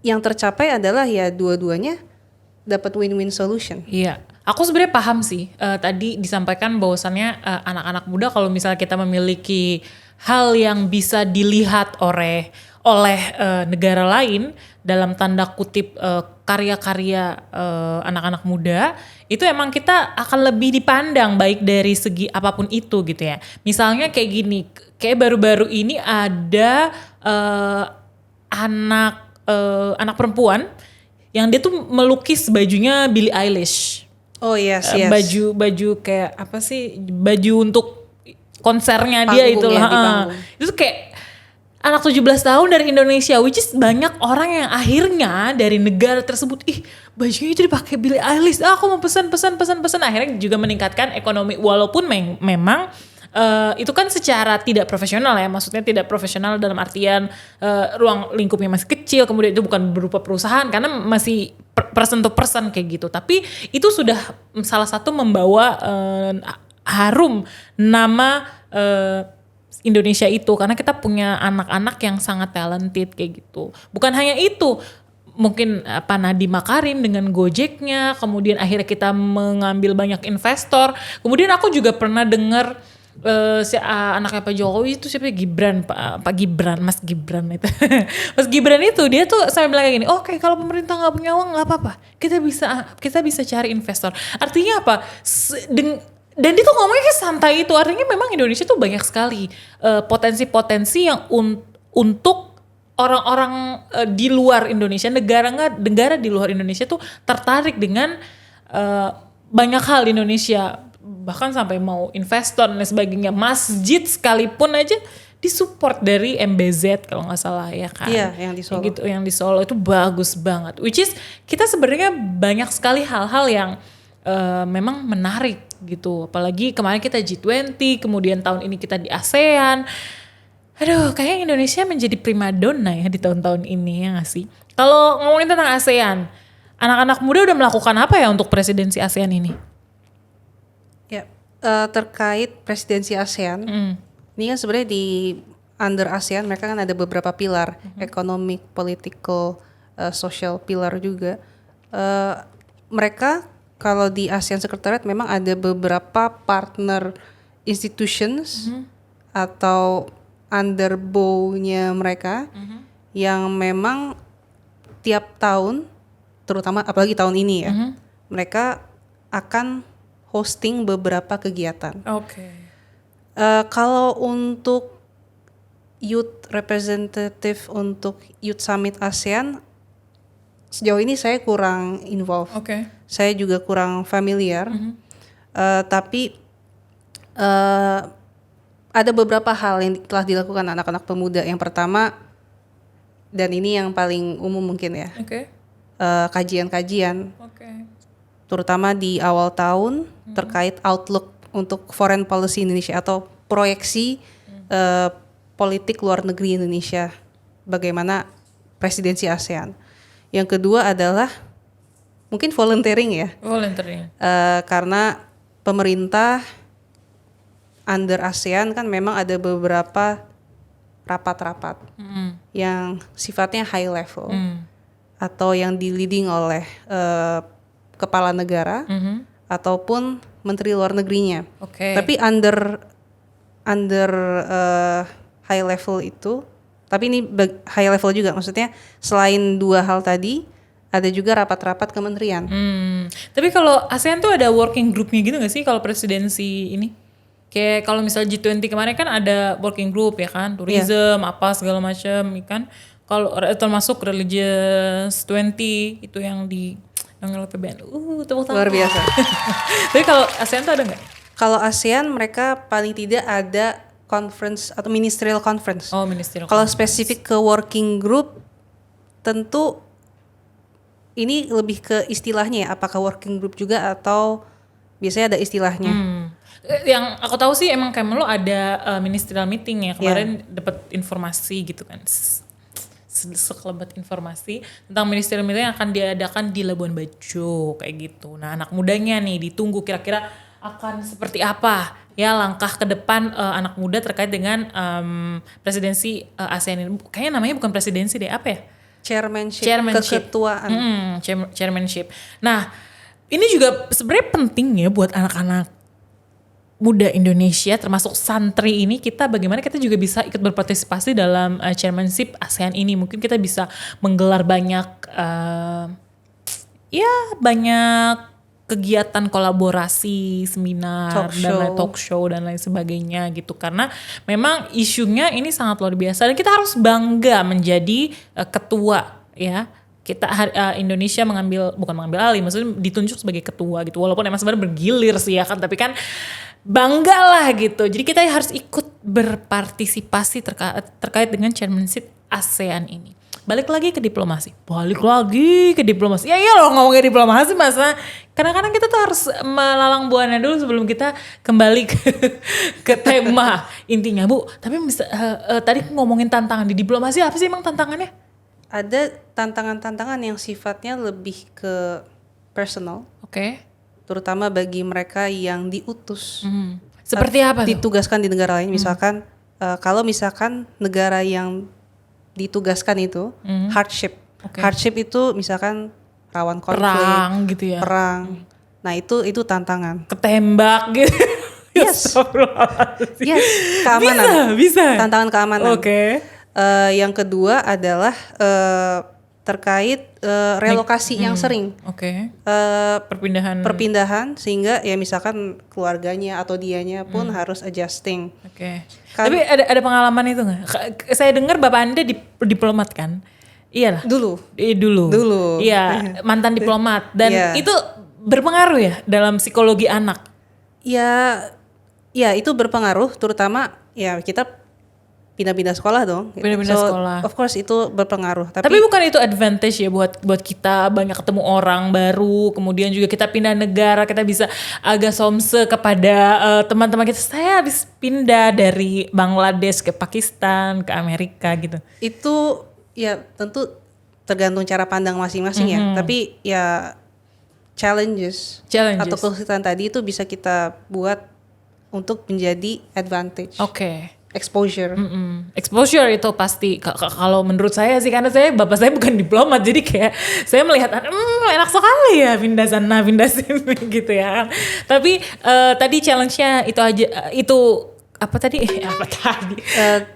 [SPEAKER 1] yang tercapai adalah ya dua-duanya dapat win-win solution.
[SPEAKER 2] Iya, aku sebenarnya paham sih. Tadi disampaikan bahwasannya anak-anak muda kalau misalnya kita memiliki hal yang bisa dilihat oleh negara lain dalam tanda kutip karya-karya anak-anak muda, itu emang kita akan lebih dipandang baik dari segi apapun itu gitu ya. Misalnya kayak gini, kayak baru-baru ini ada anak perempuan yang dia tuh melukis bajunya Billie Eilish.
[SPEAKER 1] Oh yes.
[SPEAKER 2] Baju kayak apa sih? Baju untuk konsernya dia itu lah. Itu kayak anak 17 tahun dari Indonesia, which is banyak orang yang akhirnya dari negara tersebut, bajunya itu dipakai Billie Eilish. Aku mau pesan. Akhirnya juga meningkatkan ekonomi, walaupun memang itu kan secara tidak profesional ya, maksudnya tidak profesional dalam artian ruang lingkupnya masih kecil, kemudian itu bukan berupa perusahaan karena masih person to person kayak gitu. Tapi itu sudah salah satu membawa harum nama Indonesia itu, karena kita punya anak-anak yang sangat talented kayak gitu. Bukan hanya itu, mungkin Nadiem Makarim dengan Gojeknya, kemudian akhirnya kita mengambil banyak investor. Kemudian aku juga pernah dengar anaknya Pak Jokowi itu siapa, Mas Gibran itu. Mas Gibran itu dia tuh sampai bilang kayak gini, oke, kalau pemerintah nggak punya uang nggak apa-apa, kita bisa cari investor. Artinya apa? Dan dia tuh ngomongnya kayak santai itu, artinya memang Indonesia tuh banyak sekali potensi-potensi yang untuk orang-orang di luar Indonesia, negara di luar Indonesia tuh tertarik dengan banyak hal di Indonesia, bahkan sampai mau investor dan sebagainya. Masjid sekalipun aja disupport dari MBZ kalau nggak salah ya kan.
[SPEAKER 1] Iya, yang di Solo.
[SPEAKER 2] Gitu, yang di Solo itu bagus banget. Which is kita sebenarnya banyak sekali hal-hal yang memang menarik gitu. Apalagi kemarin kita G20, kemudian tahun ini kita di ASEAN. Aduh, kayaknya Indonesia menjadi primadona ya di tahun-tahun ini, ya nggak sih? Kalau ngomongin tentang ASEAN anak-anak muda udah melakukan apa ya untuk presidensi ASEAN ini?
[SPEAKER 1] Ya, terkait presidensi ASEAN, ini kan sebenarnya di under ASEAN mereka kan ada beberapa pilar, economic, political, social pilar juga. Mereka kalau di ASEAN Secretariat memang ada beberapa partner institutions atau under bow-nya mereka yang memang tiap tahun, terutama apalagi tahun ini ya, mereka akan hosting beberapa kegiatan.
[SPEAKER 2] Oke.
[SPEAKER 1] Kalau untuk youth representative untuk Youth Summit ASEAN, sejauh ini saya kurang involved.
[SPEAKER 2] Oke.
[SPEAKER 1] Saya juga kurang familiar. Tapi ada beberapa hal yang telah dilakukan anak-anak pemuda. Yang pertama, dan ini yang paling umum mungkin ya,
[SPEAKER 2] Oke.
[SPEAKER 1] kajian-kajian,
[SPEAKER 2] Oke.
[SPEAKER 1] terutama di awal tahun terkait outlook untuk foreign policy Indonesia atau proyeksi politik luar negeri Indonesia, bagaimana presidensi ASEAN. Yang kedua adalah mungkin volunteering ya,
[SPEAKER 2] Volunteering.
[SPEAKER 1] karena pemerintah under ASEAN kan memang ada beberapa rapat-rapat yang sifatnya high level atau yang di leading oleh kepala negara ataupun menteri luar negerinya.
[SPEAKER 2] Oke.
[SPEAKER 1] Tapi under high level itu, tapi ini high level juga, maksudnya selain dua hal tadi ada juga rapat-rapat kementerian.
[SPEAKER 2] Tapi kalau ASEAN tuh ada working groupnya gitu nggak sih kalau presidensi ini? Kayak kalau misalnya G20 kemarin kan ada working group ya kan, tourism apa segala macam, kan. Kalau termasuk religious 20 itu yang LPBN. Tepuk tangan.
[SPEAKER 1] Luar biasa.
[SPEAKER 2] Tapi kalau ASEAN tuh ada nggak?
[SPEAKER 1] Kalau ASEAN mereka paling tidak ada conference atau ministerial conference.
[SPEAKER 2] Oh, ministerial.
[SPEAKER 1] Kalau spesifik ke working group, tentu ini lebih ke istilahnya ya, apakah working group juga atau biasanya ada istilahnya.
[SPEAKER 2] Yang aku tahu sih emang Kemlu ada ministerial meeting ya kemarin, dapat informasi gitu kan, sekelebat informasi tentang ministerial meeting yang akan diadakan di Labuan Bajo kayak gitu. Nah, anak mudanya nih ditunggu kira-kira akan seperti apa ya langkah ke depan anak muda terkait dengan presidensi ASEAN ini. Kayaknya namanya bukan presidensi deh, apa ya?
[SPEAKER 1] Chairmanship. Keketuaan.
[SPEAKER 2] Chairmanship. Nah, ini juga sebenarnya penting ya buat anak-anak muda Indonesia termasuk santri ini, kita bagaimana kita juga bisa ikut berpartisipasi dalam chairmanship ASEAN ini. Mungkin kita bisa menggelar banyak banyak kegiatan kolaborasi, seminar, talk show dan lain sebagainya gitu, karena memang isunya ini sangat luar biasa dan kita harus bangga menjadi ketua ya. Kita Indonesia bukan mengambil alih, maksudnya ditunjuk sebagai ketua gitu, walaupun emang sebenarnya bergilir sih ya kan, tapi kan bangga lah gitu. Jadi kita harus ikut berpartisipasi terkait dengan chairmanship ASEAN ini. Balik lagi ke diplomasi. Ya iya loh, ngomongin diplomasi masa. Kadang-kadang kita tuh harus melalang buana dulu sebelum kita kembali ke tema intinya, Bu. Tapi tadi ngomongin tantangan di diplomasi, apa sih emang tantangannya?
[SPEAKER 1] Ada tantangan-tantangan yang sifatnya lebih ke personal.
[SPEAKER 2] Oke.
[SPEAKER 1] Terutama bagi mereka yang diutus.
[SPEAKER 2] Seperti apa tuh?
[SPEAKER 1] Ditugaskan di negara lain. Misalkan kalau misalkan negara yang ditugaskan itu hardship. Hardship itu misalkan rawan konflik,
[SPEAKER 2] perang gitu ya.
[SPEAKER 1] Perang. Nah, itu tantangan.
[SPEAKER 2] Ketembak gitu.
[SPEAKER 1] Yes. Yes, keamanan.
[SPEAKER 2] Bisa.
[SPEAKER 1] Tantangan keamanan.
[SPEAKER 2] Oke.
[SPEAKER 1] Yang kedua adalah terkait relokasi yang sering.
[SPEAKER 2] Oke.
[SPEAKER 1] Perpindahan sehingga ya misalkan keluarganya atau dianya pun harus adjusting.
[SPEAKER 2] Oke. Tapi ada pengalaman itu nggak? Saya dengar bapak Anda diplomat kan? Iya lah.
[SPEAKER 1] Dulu.
[SPEAKER 2] Iya, mantan diplomat dan itu berpengaruh ya dalam psikologi anak.
[SPEAKER 1] Ya itu berpengaruh, terutama ya kita pindah-pindah sekolah dong.
[SPEAKER 2] Pindah-pindah sekolah.
[SPEAKER 1] Of course itu berpengaruh.
[SPEAKER 2] Tapi bukan itu advantage ya buat kita banyak ketemu orang baru, kemudian juga kita pindah negara, kita bisa agak somse kepada teman-teman kita. Saya habis pindah dari Bangladesh ke Pakistan, ke Amerika gitu.
[SPEAKER 1] Itu ya tentu tergantung cara pandang masing-masing ya. Tapi ya challenges atau kesulitan tadi itu bisa kita buat untuk menjadi advantage.
[SPEAKER 2] Oke.
[SPEAKER 1] Exposure.
[SPEAKER 2] Exposure itu pasti kalau menurut saya sih, karena bapak saya bukan diplomat, jadi kayak saya melihat enak sekali ya pindah sana pindah sini gitu ya. Tapi tadi challenge-nya itu aja, itu apa tadi?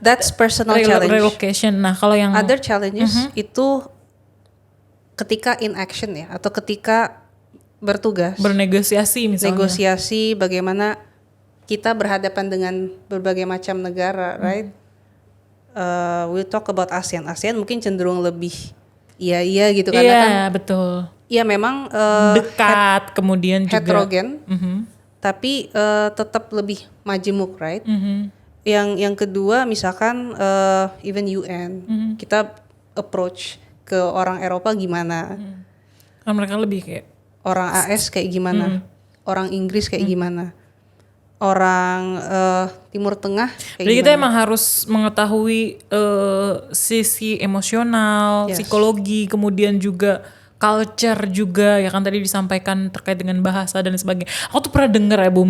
[SPEAKER 1] That's personal challenge.
[SPEAKER 2] Relocation. Nah kalau yang
[SPEAKER 1] other challenges itu ketika in action ya, atau ketika bertugas.
[SPEAKER 2] Bernegosiasi misalnya.
[SPEAKER 1] Negosiasi bagaimana kita berhadapan dengan berbagai macam negara, right? We talk about ASEAN. ASEAN mungkin cenderung lebih iya gitu karena kan.
[SPEAKER 2] Iya betul.
[SPEAKER 1] Iya memang
[SPEAKER 2] dekat, kemudian juga
[SPEAKER 1] heterogen, tapi tetap lebih majemuk, right? Yang kedua misalkan even UN, kita approach ke orang Eropa gimana?
[SPEAKER 2] Kan mereka lebih kayak
[SPEAKER 1] orang AS kayak gimana? Orang Inggris kayak gimana? Orang Timur Tengah kayak
[SPEAKER 2] jadi
[SPEAKER 1] gimana?
[SPEAKER 2] kita emang harus mengetahui sisi emosional, psikologi, kemudian juga culture juga ya kan, tadi disampaikan terkait dengan bahasa dan sebagainya. Aku tuh pernah dengar ya Bu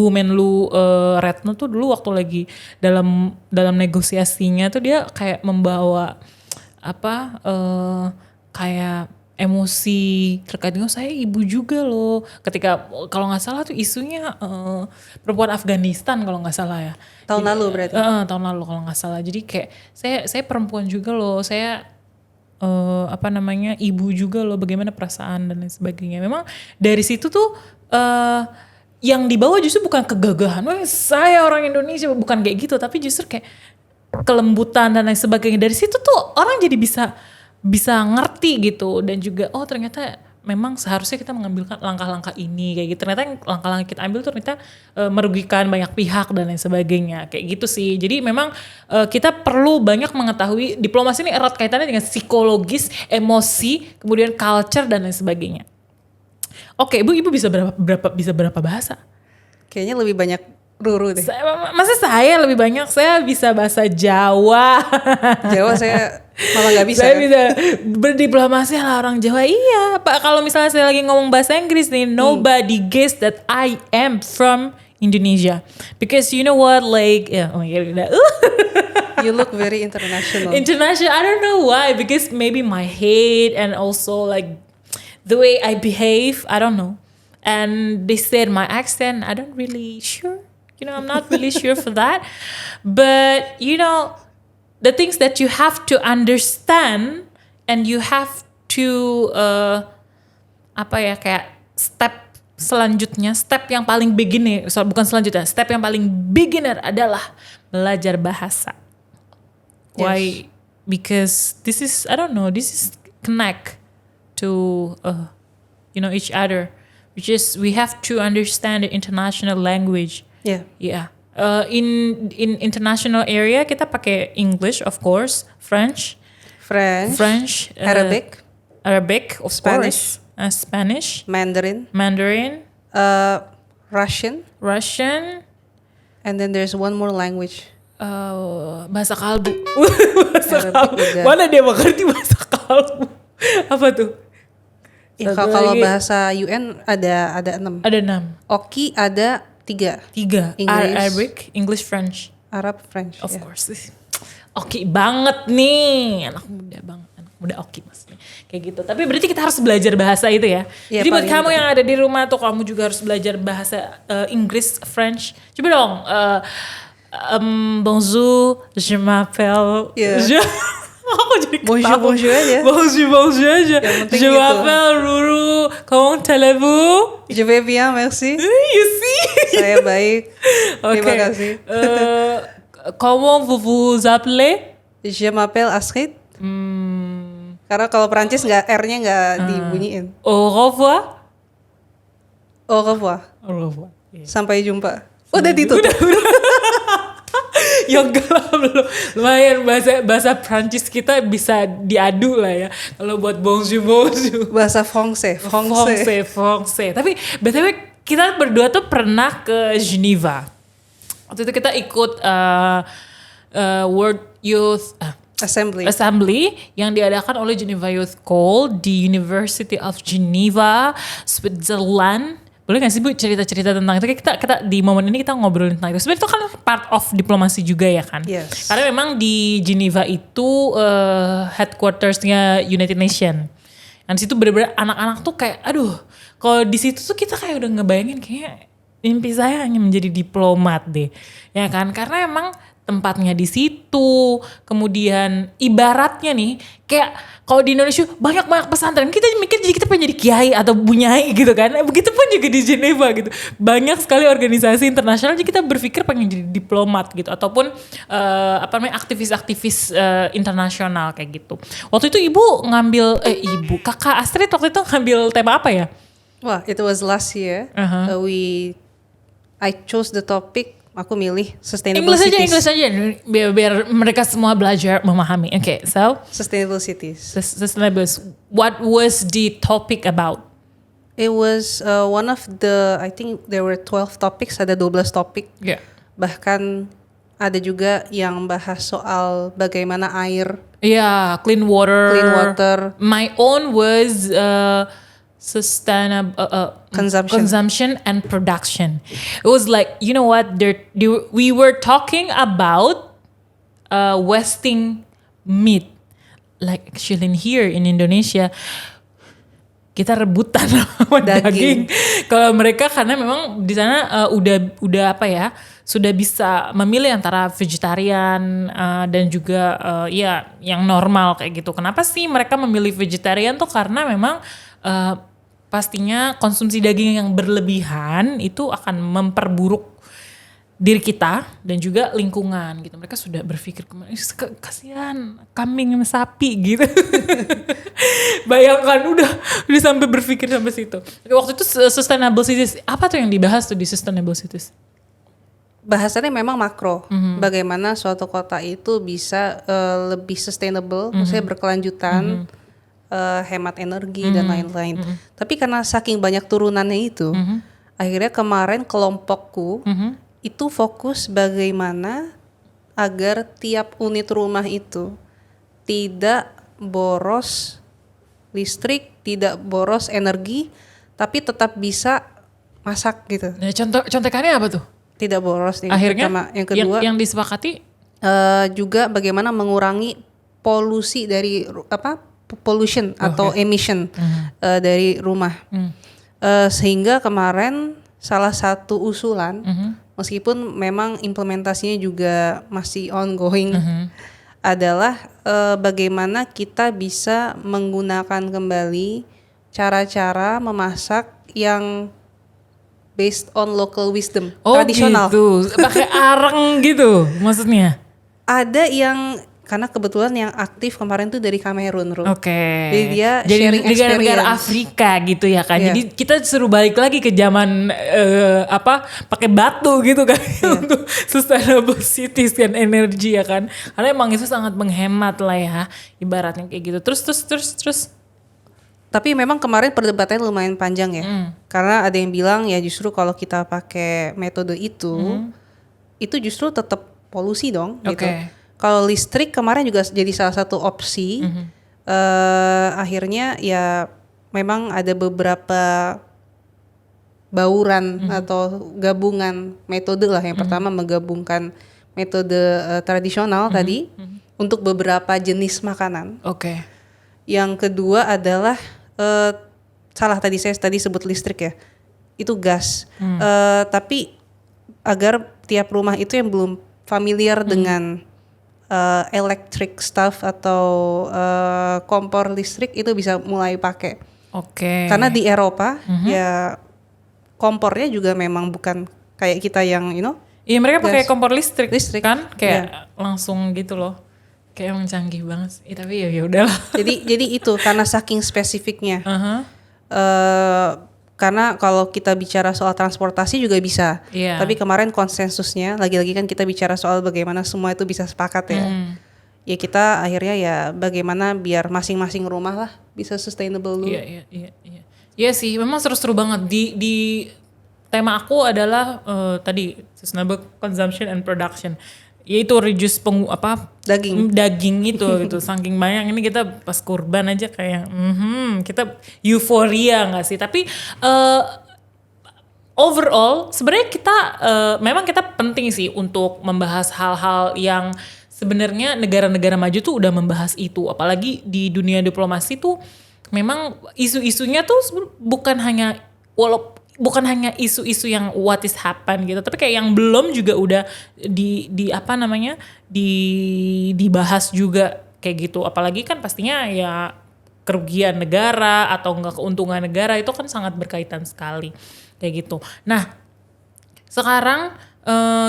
[SPEAKER 2] Menlu Retno tuh dulu waktu lagi dalam negosiasinya tuh dia kayak membawa kayak emosi terkait dengan saya ibu juga loh, ketika kalau nggak salah tuh isunya perempuan Afghanistan kalau nggak salah ya,
[SPEAKER 1] tahun lalu berarti.
[SPEAKER 2] Tahun lalu kalau nggak salah. Jadi kayak saya perempuan juga loh, saya ibu juga loh, bagaimana perasaan dan lain sebagainya. Memang dari situ tuh yang dibawa justru bukan kegagahan, wah saya orang Indonesia, bukan kayak gitu, tapi justru kayak kelembutan dan lain sebagainya. Dari situ tuh orang jadi bisa ngerti gitu, dan juga oh ternyata memang seharusnya kita mengambil langkah-langkah ini kayak gitu. Ternyata yang langkah-langkah kita ambil tuh ternyata merugikan banyak pihak dan lain sebagainya kayak gitu sih. Jadi memang kita perlu banyak mengetahui, diplomasi ini erat kaitannya dengan psikologis, emosi, kemudian culture dan lain sebagainya. Oke, ibu bisa berapa bahasa?
[SPEAKER 1] Kayaknya lebih banyak Ruru deh.
[SPEAKER 2] Saya lebih banyak, saya bisa bahasa Jawa.
[SPEAKER 1] Jawa saya malah nggak bisa.
[SPEAKER 2] Saya bisa berdiplomasi ala orang Jawa. Iya, Pak. Kalau misalnya saya lagi ngomong bahasa Inggris nih, nobody guess that I am from Indonesia, because you know what, like,
[SPEAKER 1] You look very international.
[SPEAKER 2] International. I don't know why, because maybe my height and also like the way I behave. I don't know. And they said my accent. I don't really sure. I'm not really sure for that. But, the things that you have to understand and you have to, kayak step selanjutnya, step yang paling beginner, step yang paling beginner adalah belajar bahasa.
[SPEAKER 1] Yes.
[SPEAKER 2] Why? Because this is connect to, each other. Which is, we have to understand the international language. Yeah. In international area kita pakai English of course, French,
[SPEAKER 1] Arabic,
[SPEAKER 2] of
[SPEAKER 1] Spanish,
[SPEAKER 2] course, Spanish,
[SPEAKER 1] Mandarin, Russian, and then there's one more language.
[SPEAKER 2] Bahasa kalbu.
[SPEAKER 1] Arabic.
[SPEAKER 2] Mana dia mengerti bahasa kalbu? Apa tuh?
[SPEAKER 1] Ya, kalau bahasa UN ada 6.
[SPEAKER 2] Ada 6.
[SPEAKER 1] Oki ada 3.
[SPEAKER 2] Arabic, English, French.
[SPEAKER 1] Arab, French.
[SPEAKER 2] Of course. Oki banget nih. Anak muda banget. Anak muda oki maksudnya. Kayak gitu. Tapi berarti kita harus belajar bahasa itu ya. Jadi buat kamu yang ada di rumah tuh, kamu juga harus belajar bahasa Inggris, French. Coba dong. Bonjour, je m'appelle. Aku jadi
[SPEAKER 1] bonjour aja.
[SPEAKER 2] Bonjour aja. Je m'appelle Ruru. Comment allez-vous?
[SPEAKER 1] Je vais bien, merci.
[SPEAKER 2] You see?
[SPEAKER 1] Saya baik.
[SPEAKER 2] Okay.
[SPEAKER 1] Terima kasih.
[SPEAKER 2] Comment vous appelez?
[SPEAKER 1] Je m'appelle Astrid. Karena kalau Perancis R-nya nggak dibunyiin.
[SPEAKER 2] Au revoir.
[SPEAKER 1] Au revoir.
[SPEAKER 2] Au revoir.
[SPEAKER 1] Sampai jumpa. Udah ditutup.
[SPEAKER 2] Ya enggak lah, belum. Lumayan bahasa Prancis kita bisa diadu lah ya. Kalau buat bonjour.
[SPEAKER 1] Bahasa Francais.
[SPEAKER 2] Tapi BTW kita berdua tuh pernah ke Geneva. Waktu itu kita ikut World Youth
[SPEAKER 1] Assembly.
[SPEAKER 2] yang diadakan oleh Geneva Youth Call di University of Geneva, Switzerland. Boleh gak sih Bu cerita-cerita tentang itu? Kita di momen ini kita ngobrolin tentang itu. Sebenarnya itu kan part of diplomasi juga ya kan?
[SPEAKER 1] Yes.
[SPEAKER 2] Karena memang di Geneva itu headquartersnya United Nation. Dan situ bener-bener anak-anak tuh kayak, aduh, kalau di situ tuh kita kayak udah ngebayangin kayak mimpi saya hanya menjadi diplomat deh, ya kan? Karena emang tempatnya di situ, kemudian ibaratnya nih, kayak kalau di Indonesia banyak pesantren, kita mikir jadi kita pengen jadi kiai atau bunyai gitu kan. Begitupun juga di Geneva gitu. Banyak sekali organisasi internasional, jadi kita berpikir pengen jadi diplomat gitu ataupun aktivis-aktivis internasional kayak gitu. Waktu itu Kakak Astrid waktu itu ngambil tema apa ya?
[SPEAKER 1] Wah, it was last year. I chose the topic. Aku milih sustainable cities.
[SPEAKER 2] English aja, biar mereka semua belajar memahami. Okay, so
[SPEAKER 1] sustainable cities.
[SPEAKER 2] Sustainable. What was the topic about?
[SPEAKER 1] It was one of the, I think there were 12 topics, ada 12 topik.
[SPEAKER 2] Yeah.
[SPEAKER 1] Bahkan ada juga yang bahas soal bagaimana air.
[SPEAKER 2] Yeah, clean water. My own was sustainable consumption and production. It was like, you know what, we were talking about wasting meat. Like actually here in Indonesia kita rebutan sama daging. Kalau mereka karena memang di sana udah sudah bisa memilih antara vegetarian dan juga yang normal kayak gitu. Kenapa sih mereka memilih vegetarian tuh karena memang pastinya konsumsi daging yang berlebihan itu akan memperburuk diri kita dan juga lingkungan gitu. Mereka sudah berpikir kasihan kambing sama sapi gitu. Bayangkan udah sampai berpikir sampai situ. Waktu itu sustainable cities, apa tuh yang dibahas tuh di sustainable cities?
[SPEAKER 1] Bahasannya memang makro. Bagaimana suatu kota itu bisa lebih sustainable, maksudnya berkelanjutan. Hemat energi dan lain-lain. Tapi karena saking banyak turunannya itu, akhirnya kemarin kelompokku itu fokus bagaimana agar tiap unit rumah itu tidak boros listrik, tidak boros energi, tapi tetap bisa masak gitu.
[SPEAKER 2] Nah, contekannya apa tuh?
[SPEAKER 1] Tidak boros nih.
[SPEAKER 2] Akhirnya
[SPEAKER 1] pertama. Yang kedua
[SPEAKER 2] yang disepakati
[SPEAKER 1] juga bagaimana mengurangi polusi dari pollution atau emission dari rumah. Sehingga kemarin salah satu usulan, meskipun memang implementasinya juga masih ongoing, adalah bagaimana kita bisa menggunakan kembali cara-cara memasak yang based on local wisdom, tradisional.
[SPEAKER 2] Gitu. Pakai areng gitu maksudnya?
[SPEAKER 1] Ada yang karena kebetulan yang aktif kemarin tuh dari Kamerun,
[SPEAKER 2] Oke.
[SPEAKER 1] Jadi dia sharing experience.
[SPEAKER 2] Negara Afrika gitu ya kan.
[SPEAKER 1] Yeah.
[SPEAKER 2] Jadi kita suruh balik lagi ke zaman pakai batu gitu kan untuk sustainable cities dan energi ya kan. Karena emang itu sangat menghemat lah ya ibaratnya kayak gitu. Terus.
[SPEAKER 1] Tapi memang kemarin perdebatannya lumayan panjang ya. Karena ada yang bilang ya justru kalau kita pakai metode itu justru tetap polusi dong gitu. Kalau listrik kemarin juga jadi salah satu opsi. Akhirnya ya memang ada beberapa bauran atau gabungan metode lah. Yang pertama menggabungkan metode tradisional tadi untuk beberapa jenis makanan. Yang kedua adalah saya tadi sebut listrik ya, itu gas. Tapi agar tiap rumah itu yang belum familiar dengan electric stuff atau kompor listrik itu bisa mulai pakai. Karena di Eropa ya kompornya juga memang bukan kayak kita yang
[SPEAKER 2] iya mereka pakai kompor listrik kan kayak
[SPEAKER 1] yeah.
[SPEAKER 2] langsung gitu loh. Kayak emang canggih banget sih. Tapi ya udahlah.
[SPEAKER 1] Jadi itu karena saking spesifiknya. Karena kalau kita bicara soal transportasi juga bisa. Tapi kemarin konsensusnya lagi-lagi kan kita bicara soal bagaimana semua itu bisa sepakat ya. Ya kita akhirnya ya bagaimana biar masing-masing rumah lah bisa sustainable dulu.
[SPEAKER 2] Iya sih, memang seru-seru banget. Di tema aku adalah tadi sustainable consumption and production. ya itu reduce daging itu gitu. Saking banyak ini kita pas kurban aja kayak kita euforia nggak sih? Tapi overall sebenarnya kita memang kita penting sih untuk membahas hal-hal yang sebenarnya negara-negara maju tuh udah membahas itu. Apalagi di dunia diplomasi tuh memang isu-isunya tuh bukan hanya isu-isu yang what is happen gitu, tapi kayak yang belum juga udah dibahas juga kayak gitu. Apalagi kan pastinya ya kerugian negara atau enggak keuntungan negara itu kan sangat berkaitan sekali kayak gitu. Nah sekarang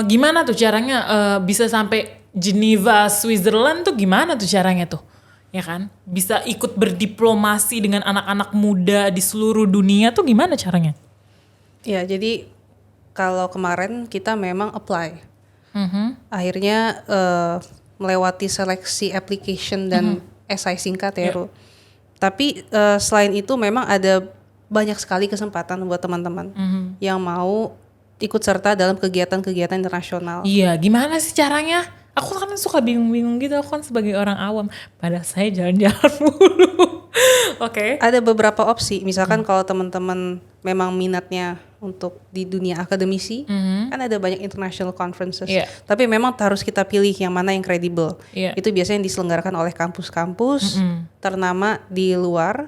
[SPEAKER 2] gimana tuh caranya bisa sampai Geneva, Switzerland tuh gimana tuh caranya tuh? Ya kan? Bisa ikut berdiplomasi dengan anak-anak muda di seluruh dunia tuh gimana caranya?
[SPEAKER 1] Ya, jadi kalau kemarin kita memang apply. Akhirnya melewati seleksi application dan SI singkat ya, Ru. Tapi selain itu memang ada banyak sekali kesempatan buat teman-teman yang mau ikut serta dalam kegiatan-kegiatan internasional.
[SPEAKER 2] Iya, gimana sih caranya? Aku kan suka bingung-bingung gitu, aku kan sebagai orang awam. Padahal saya jalan-jalan mulu. Oke.
[SPEAKER 1] Ada beberapa opsi, misalkan kalau teman-teman memang minatnya untuk di dunia akademisi, kan ada banyak international conferences. Tapi memang harus kita pilih yang mana yang kredibel. Itu biasanya diselenggarakan oleh kampus-kampus ternama di luar,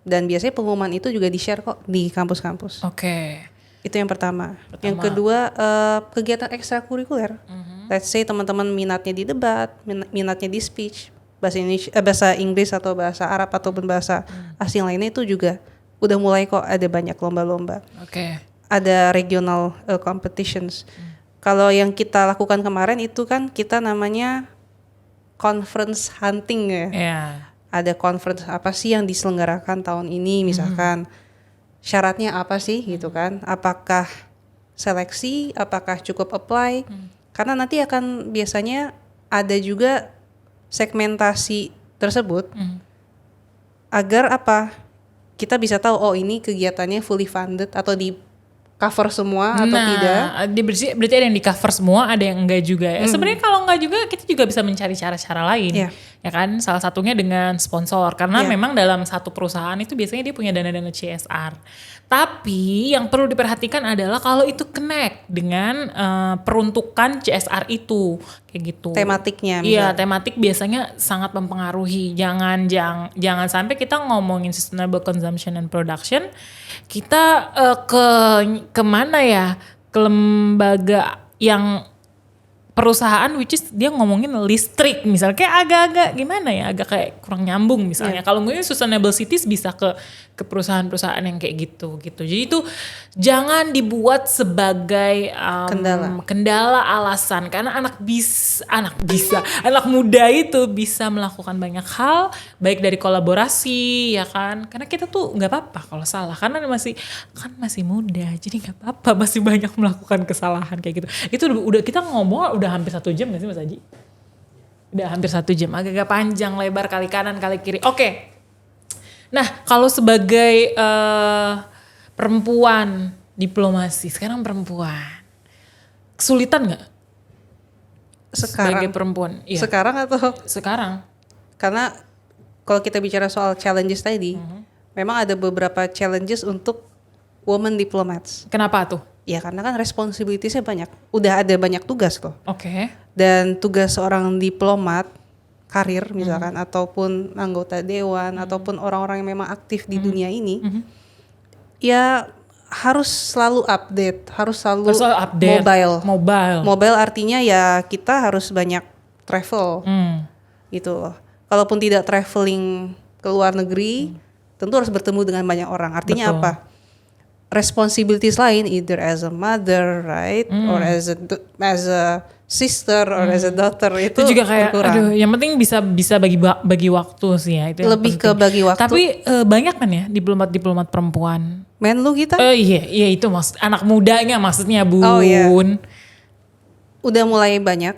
[SPEAKER 1] dan biasanya pengumuman itu juga di-share kok di kampus-kampus.
[SPEAKER 2] Oke.
[SPEAKER 1] Itu yang pertama. Yang kedua, kegiatan ekstrakurikuler. Let's say teman-teman minatnya di debat, minatnya di speech, bahasa Inggris atau bahasa Arab ataupun bahasa asing lainnya, itu juga udah mulai kok ada banyak lomba-lomba. Ada regional competitions. Kalau yang kita lakukan kemarin itu kan kita namanya conference hunting ya. Ada conference apa sih yang diselenggarakan tahun ini, misalkan syaratnya apa sih gitu kan? Apakah seleksi, apakah cukup apply? Karena nanti akan biasanya ada juga segmentasi tersebut agar apa? Kita bisa tahu oh ini kegiatannya fully funded atau di cover semua atau tidak.
[SPEAKER 2] Berarti ada yang di cover semua, ada yang enggak juga ya. Sebenarnya kalau enggak juga kita juga bisa mencari cara-cara lain. Ya kan, salah satunya dengan sponsor, karena memang dalam satu perusahaan itu biasanya dia punya dana-dana CSR. Tapi yang perlu diperhatikan adalah kalau itu connect dengan peruntukan CSR itu, kayak gitu.
[SPEAKER 1] Tematiknya.
[SPEAKER 2] Iya, tematik biasanya sangat mempengaruhi. Jangan sampai kita ngomongin sustainable consumption and production, kita kemana ya, ke lembaga yang perusahaan which is dia ngomongin listrik misalnya, kayak agak-agak gimana ya, agak kayak kurang nyambung misalnya. Kalau ngomongin sustainable cities bisa ke perusahaan-perusahaan yang kayak gitu. Jadi itu jangan dibuat sebagai kendala alasan, karena anak muda itu bisa melakukan banyak hal, baik dari kolaborasi ya kan, karena kita tuh nggak apa-apa kalau salah, karena masih muda, jadi nggak apa-apa, masih banyak melakukan kesalahan kayak gitu. Itu udah kita ngomong udah hampir 1 jam gak sih Mas Haji? Udah hampir 1 jam, agak panjang lebar, kali kanan kali kiri. Oke. Nah kalau sebagai perempuan diplomasi, sekarang perempuan kesulitan gak? Sebagai perempuan? Iya. Sekarang. Karena
[SPEAKER 1] kalau kita bicara soal challenges tadi, memang ada beberapa challenges untuk women diplomats.
[SPEAKER 2] Kenapa tuh?
[SPEAKER 1] Ya karena kan responsibility-nya banyak. Udah ada banyak tugas kok.
[SPEAKER 2] Oke.
[SPEAKER 1] Dan tugas seorang diplomat karir misalkan ataupun anggota dewan ataupun orang-orang yang memang aktif di dunia ini, ya harus selalu update, harus selalu update. Mobile artinya ya kita harus banyak travel. Gitu loh. Kalaupun tidak traveling ke luar negeri, tentu harus bertemu dengan banyak orang. Artinya apa? Responsibilities lain, either as a mother, right, or as a sister, or as a daughter, itu
[SPEAKER 2] juga kayak
[SPEAKER 1] berkurang.
[SPEAKER 2] Aduh, yang penting bisa bagi waktu sih ya, itu
[SPEAKER 1] lebih ke bagi waktu.
[SPEAKER 2] Tapi banyak kan ya diplomat perempuan.
[SPEAKER 1] Menlu kita?
[SPEAKER 2] Iya itu anak mudanya maksudnya Bun.
[SPEAKER 1] Oh iya. Udah mulai banyak.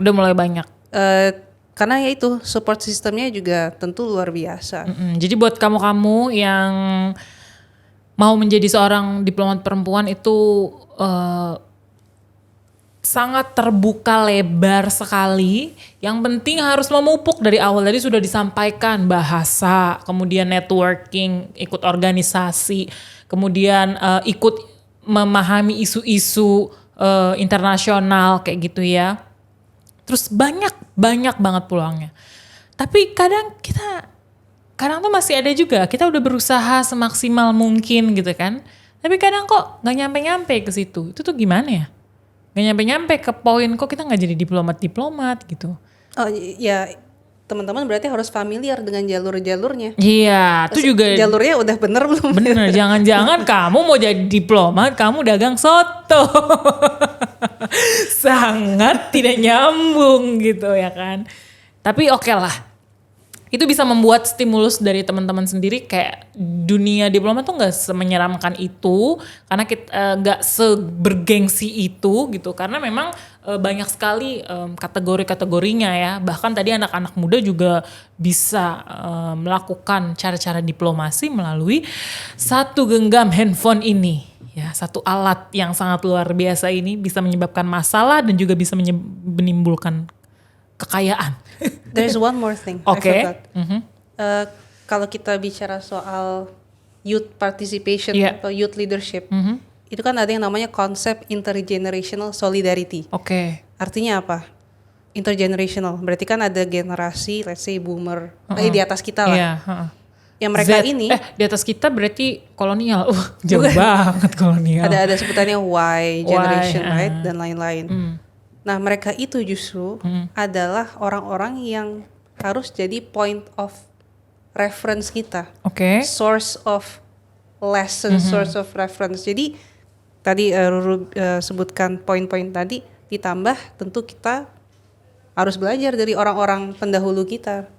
[SPEAKER 1] Karena ya itu support sistemnya juga tentu luar biasa.
[SPEAKER 2] Jadi buat kamu yang mau menjadi seorang diplomat perempuan itu sangat terbuka lebar sekali. Yang penting harus memupuk dari awal. Tadi sudah disampaikan bahasa, kemudian networking, ikut organisasi, kemudian ikut memahami isu-isu internasional kayak gitu ya. Terus banyak banget peluangnya. Tapi kadang tuh masih ada juga, kita udah berusaha semaksimal mungkin gitu kan. Tapi kadang kok gak nyampe-nyampe ke situ. Itu tuh gimana ya? Gak nyampe-nyampe ke poin kok kita gak jadi diplomat gitu.
[SPEAKER 1] Oh ya, teman-teman berarti harus familiar dengan jalur-jalurnya.
[SPEAKER 2] Iya, itu juga
[SPEAKER 1] jalurnya udah bener belum?
[SPEAKER 2] bener. Jangan-jangan kamu mau jadi diplomat, kamu dagang soto. Sangat tidak nyambung gitu ya kan. Tapi oke lah. Itu bisa membuat stimulus dari teman-teman sendiri, kayak dunia diplomat tuh nggak semenyeramkan itu, karena kita nggak sebergengsi itu gitu, karena memang banyak sekali kategori-kategorinya ya. Bahkan tadi anak-anak muda juga bisa melakukan cara-cara diplomasi melalui satu genggam handphone ini. Ya, satu alat yang sangat luar biasa ini bisa menyebabkan masalah dan juga bisa menimbulkan kekayaan.
[SPEAKER 1] There's one more thing.
[SPEAKER 2] Oke.
[SPEAKER 1] I forgot. Kalau kita bicara soal youth participation atau youth leadership, itu kan ada yang namanya konsep intergenerational solidarity.
[SPEAKER 2] Oke.
[SPEAKER 1] Artinya apa? Intergenerational. Berarti kan ada generasi, let's say boomer, di atas kita lah.
[SPEAKER 2] Iya.
[SPEAKER 1] Yang mereka
[SPEAKER 2] ini. Di atas kita berarti kolonial. Jauh banget kolonial.
[SPEAKER 1] Ada sebutannya Y generation, right? Dan lain-lain. Nah, mereka itu justru adalah orang-orang yang harus jadi point of reference kita.
[SPEAKER 2] Oke.
[SPEAKER 1] Source of lesson, source of reference. Jadi tadi Ruru sebutkan poin-poin tadi, ditambah tentu kita harus belajar dari orang-orang pendahulu kita.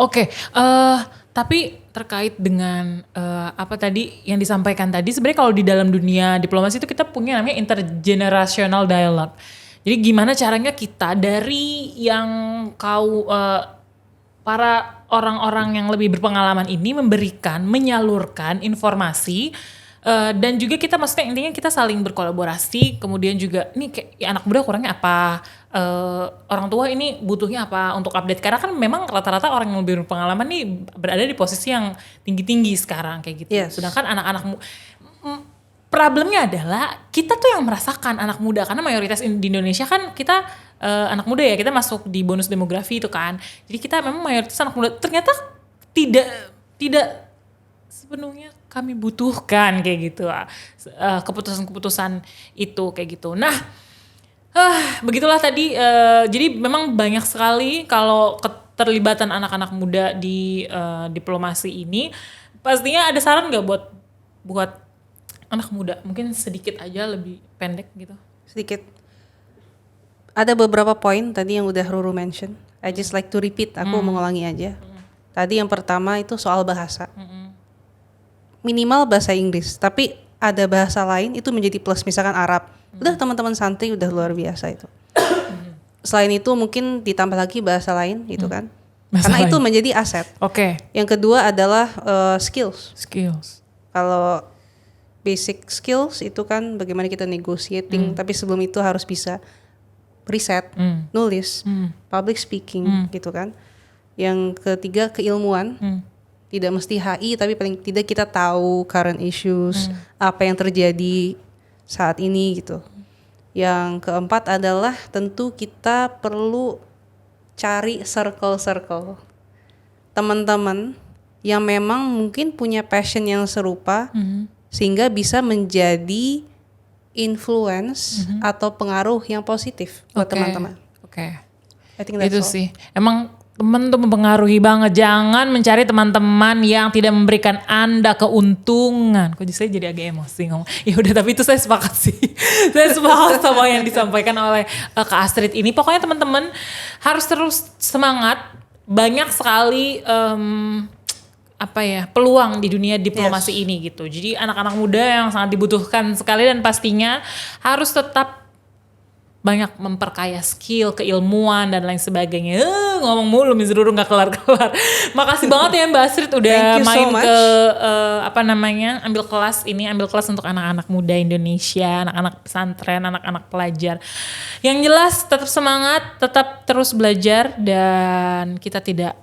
[SPEAKER 2] Oke. Tapi terkait dengan apa tadi yang disampaikan tadi, sebenarnya kalau di dalam dunia diplomasi itu kita punya namanya intergenerational dialogue. Jadi gimana caranya kita dari yang para orang-orang yang lebih berpengalaman ini menyalurkan informasi, dan juga kita maksudnya intinya kita saling berkolaborasi, kemudian juga nih kayak anak muda kurangnya apa, orang tua ini butuhnya apa untuk update, karena kan memang rata-rata orang yang lebih berpengalaman nih berada di posisi yang tinggi-tinggi sekarang kayak gitu.
[SPEAKER 1] Yes.
[SPEAKER 2] Sedangkan anak-anak problemnya adalah kita tuh yang merasakan anak muda, karena mayoritas di Indonesia kan kita anak muda ya, kita masuk di bonus demografi itu kan. Jadi kita memang mayoritas anak muda ternyata tidak sepenuhnya kami butuhkan kayak gitu, keputusan-keputusan itu kayak gitu. Nah, begitulah tadi. Jadi memang banyak sekali kalau keterlibatan anak-anak muda di diplomasi ini. Pastinya ada saran nggak buat anak muda? Mungkin sedikit aja, lebih pendek gitu.
[SPEAKER 1] Sedikit. Ada beberapa poin tadi yang udah Ruru mention. I just like to repeat. Aku mengulangi aja. Tadi yang pertama itu soal bahasa. Minimal bahasa Inggris, tapi ada bahasa lain itu menjadi plus, misalkan Arab. Udah teman-teman santai udah luar biasa itu. Selain itu mungkin ditambah lagi bahasa lain gitu kan. Karena itu menjadi aset.
[SPEAKER 2] Oke.
[SPEAKER 1] Yang kedua adalah skills. Kalau basic skills itu kan bagaimana kita negotiating, tapi sebelum itu harus bisa riset, nulis, public speaking gitu kan. Yang ketiga keilmuan. Tidak mesti HI, tapi paling tidak kita tahu current issues, apa yang terjadi saat ini gitu. Yang keempat adalah tentu kita perlu cari circle-circle teman-teman yang memang mungkin punya passion yang serupa, sehingga bisa menjadi influence atau pengaruh yang positif buat teman-teman.
[SPEAKER 2] Oke.
[SPEAKER 1] I think that's
[SPEAKER 2] itu
[SPEAKER 1] all.
[SPEAKER 2] sih. Emang teman tuh mempengaruhi banget. Jangan mencari teman-teman yang tidak memberikan Anda keuntungan. Kok saya jadi agak emosi ngomong. Ya udah, tapi itu saya sepakat sih. Saya sepakat sama yang disampaikan oleh Kak Astrid ini. Pokoknya teman-teman harus terus semangat. Banyak sekali peluang di dunia diplomasi ini gitu. Jadi anak-anak muda yang sangat dibutuhkan sekali, dan pastinya harus tetap banyak memperkaya skill, keilmuan dan lain sebagainya. Ngomong mulu Mizruru nggak kelar-kelar. Makasih banget ya Mbak Astrid udah
[SPEAKER 1] Thank you so
[SPEAKER 2] main
[SPEAKER 1] much.
[SPEAKER 2] ke ambil kelas untuk anak-anak muda Indonesia, anak-anak pesantren, anak-anak pelajar. Yang jelas tetap semangat, tetap terus belajar dan kita tidak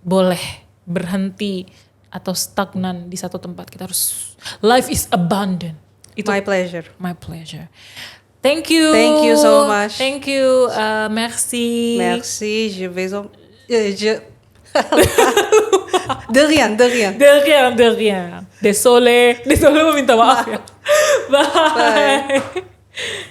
[SPEAKER 2] boleh berhenti atau stagnan di satu tempat. Kita harus life is abundant. Itu
[SPEAKER 1] My pleasure.
[SPEAKER 2] my pleasure. Thank you.
[SPEAKER 1] Thank you so much.
[SPEAKER 2] Thank you. Merci.
[SPEAKER 1] Merci, je vais de rien, de rien.
[SPEAKER 2] De rien. Désolé. Désolé meminta maaf ya. Bye.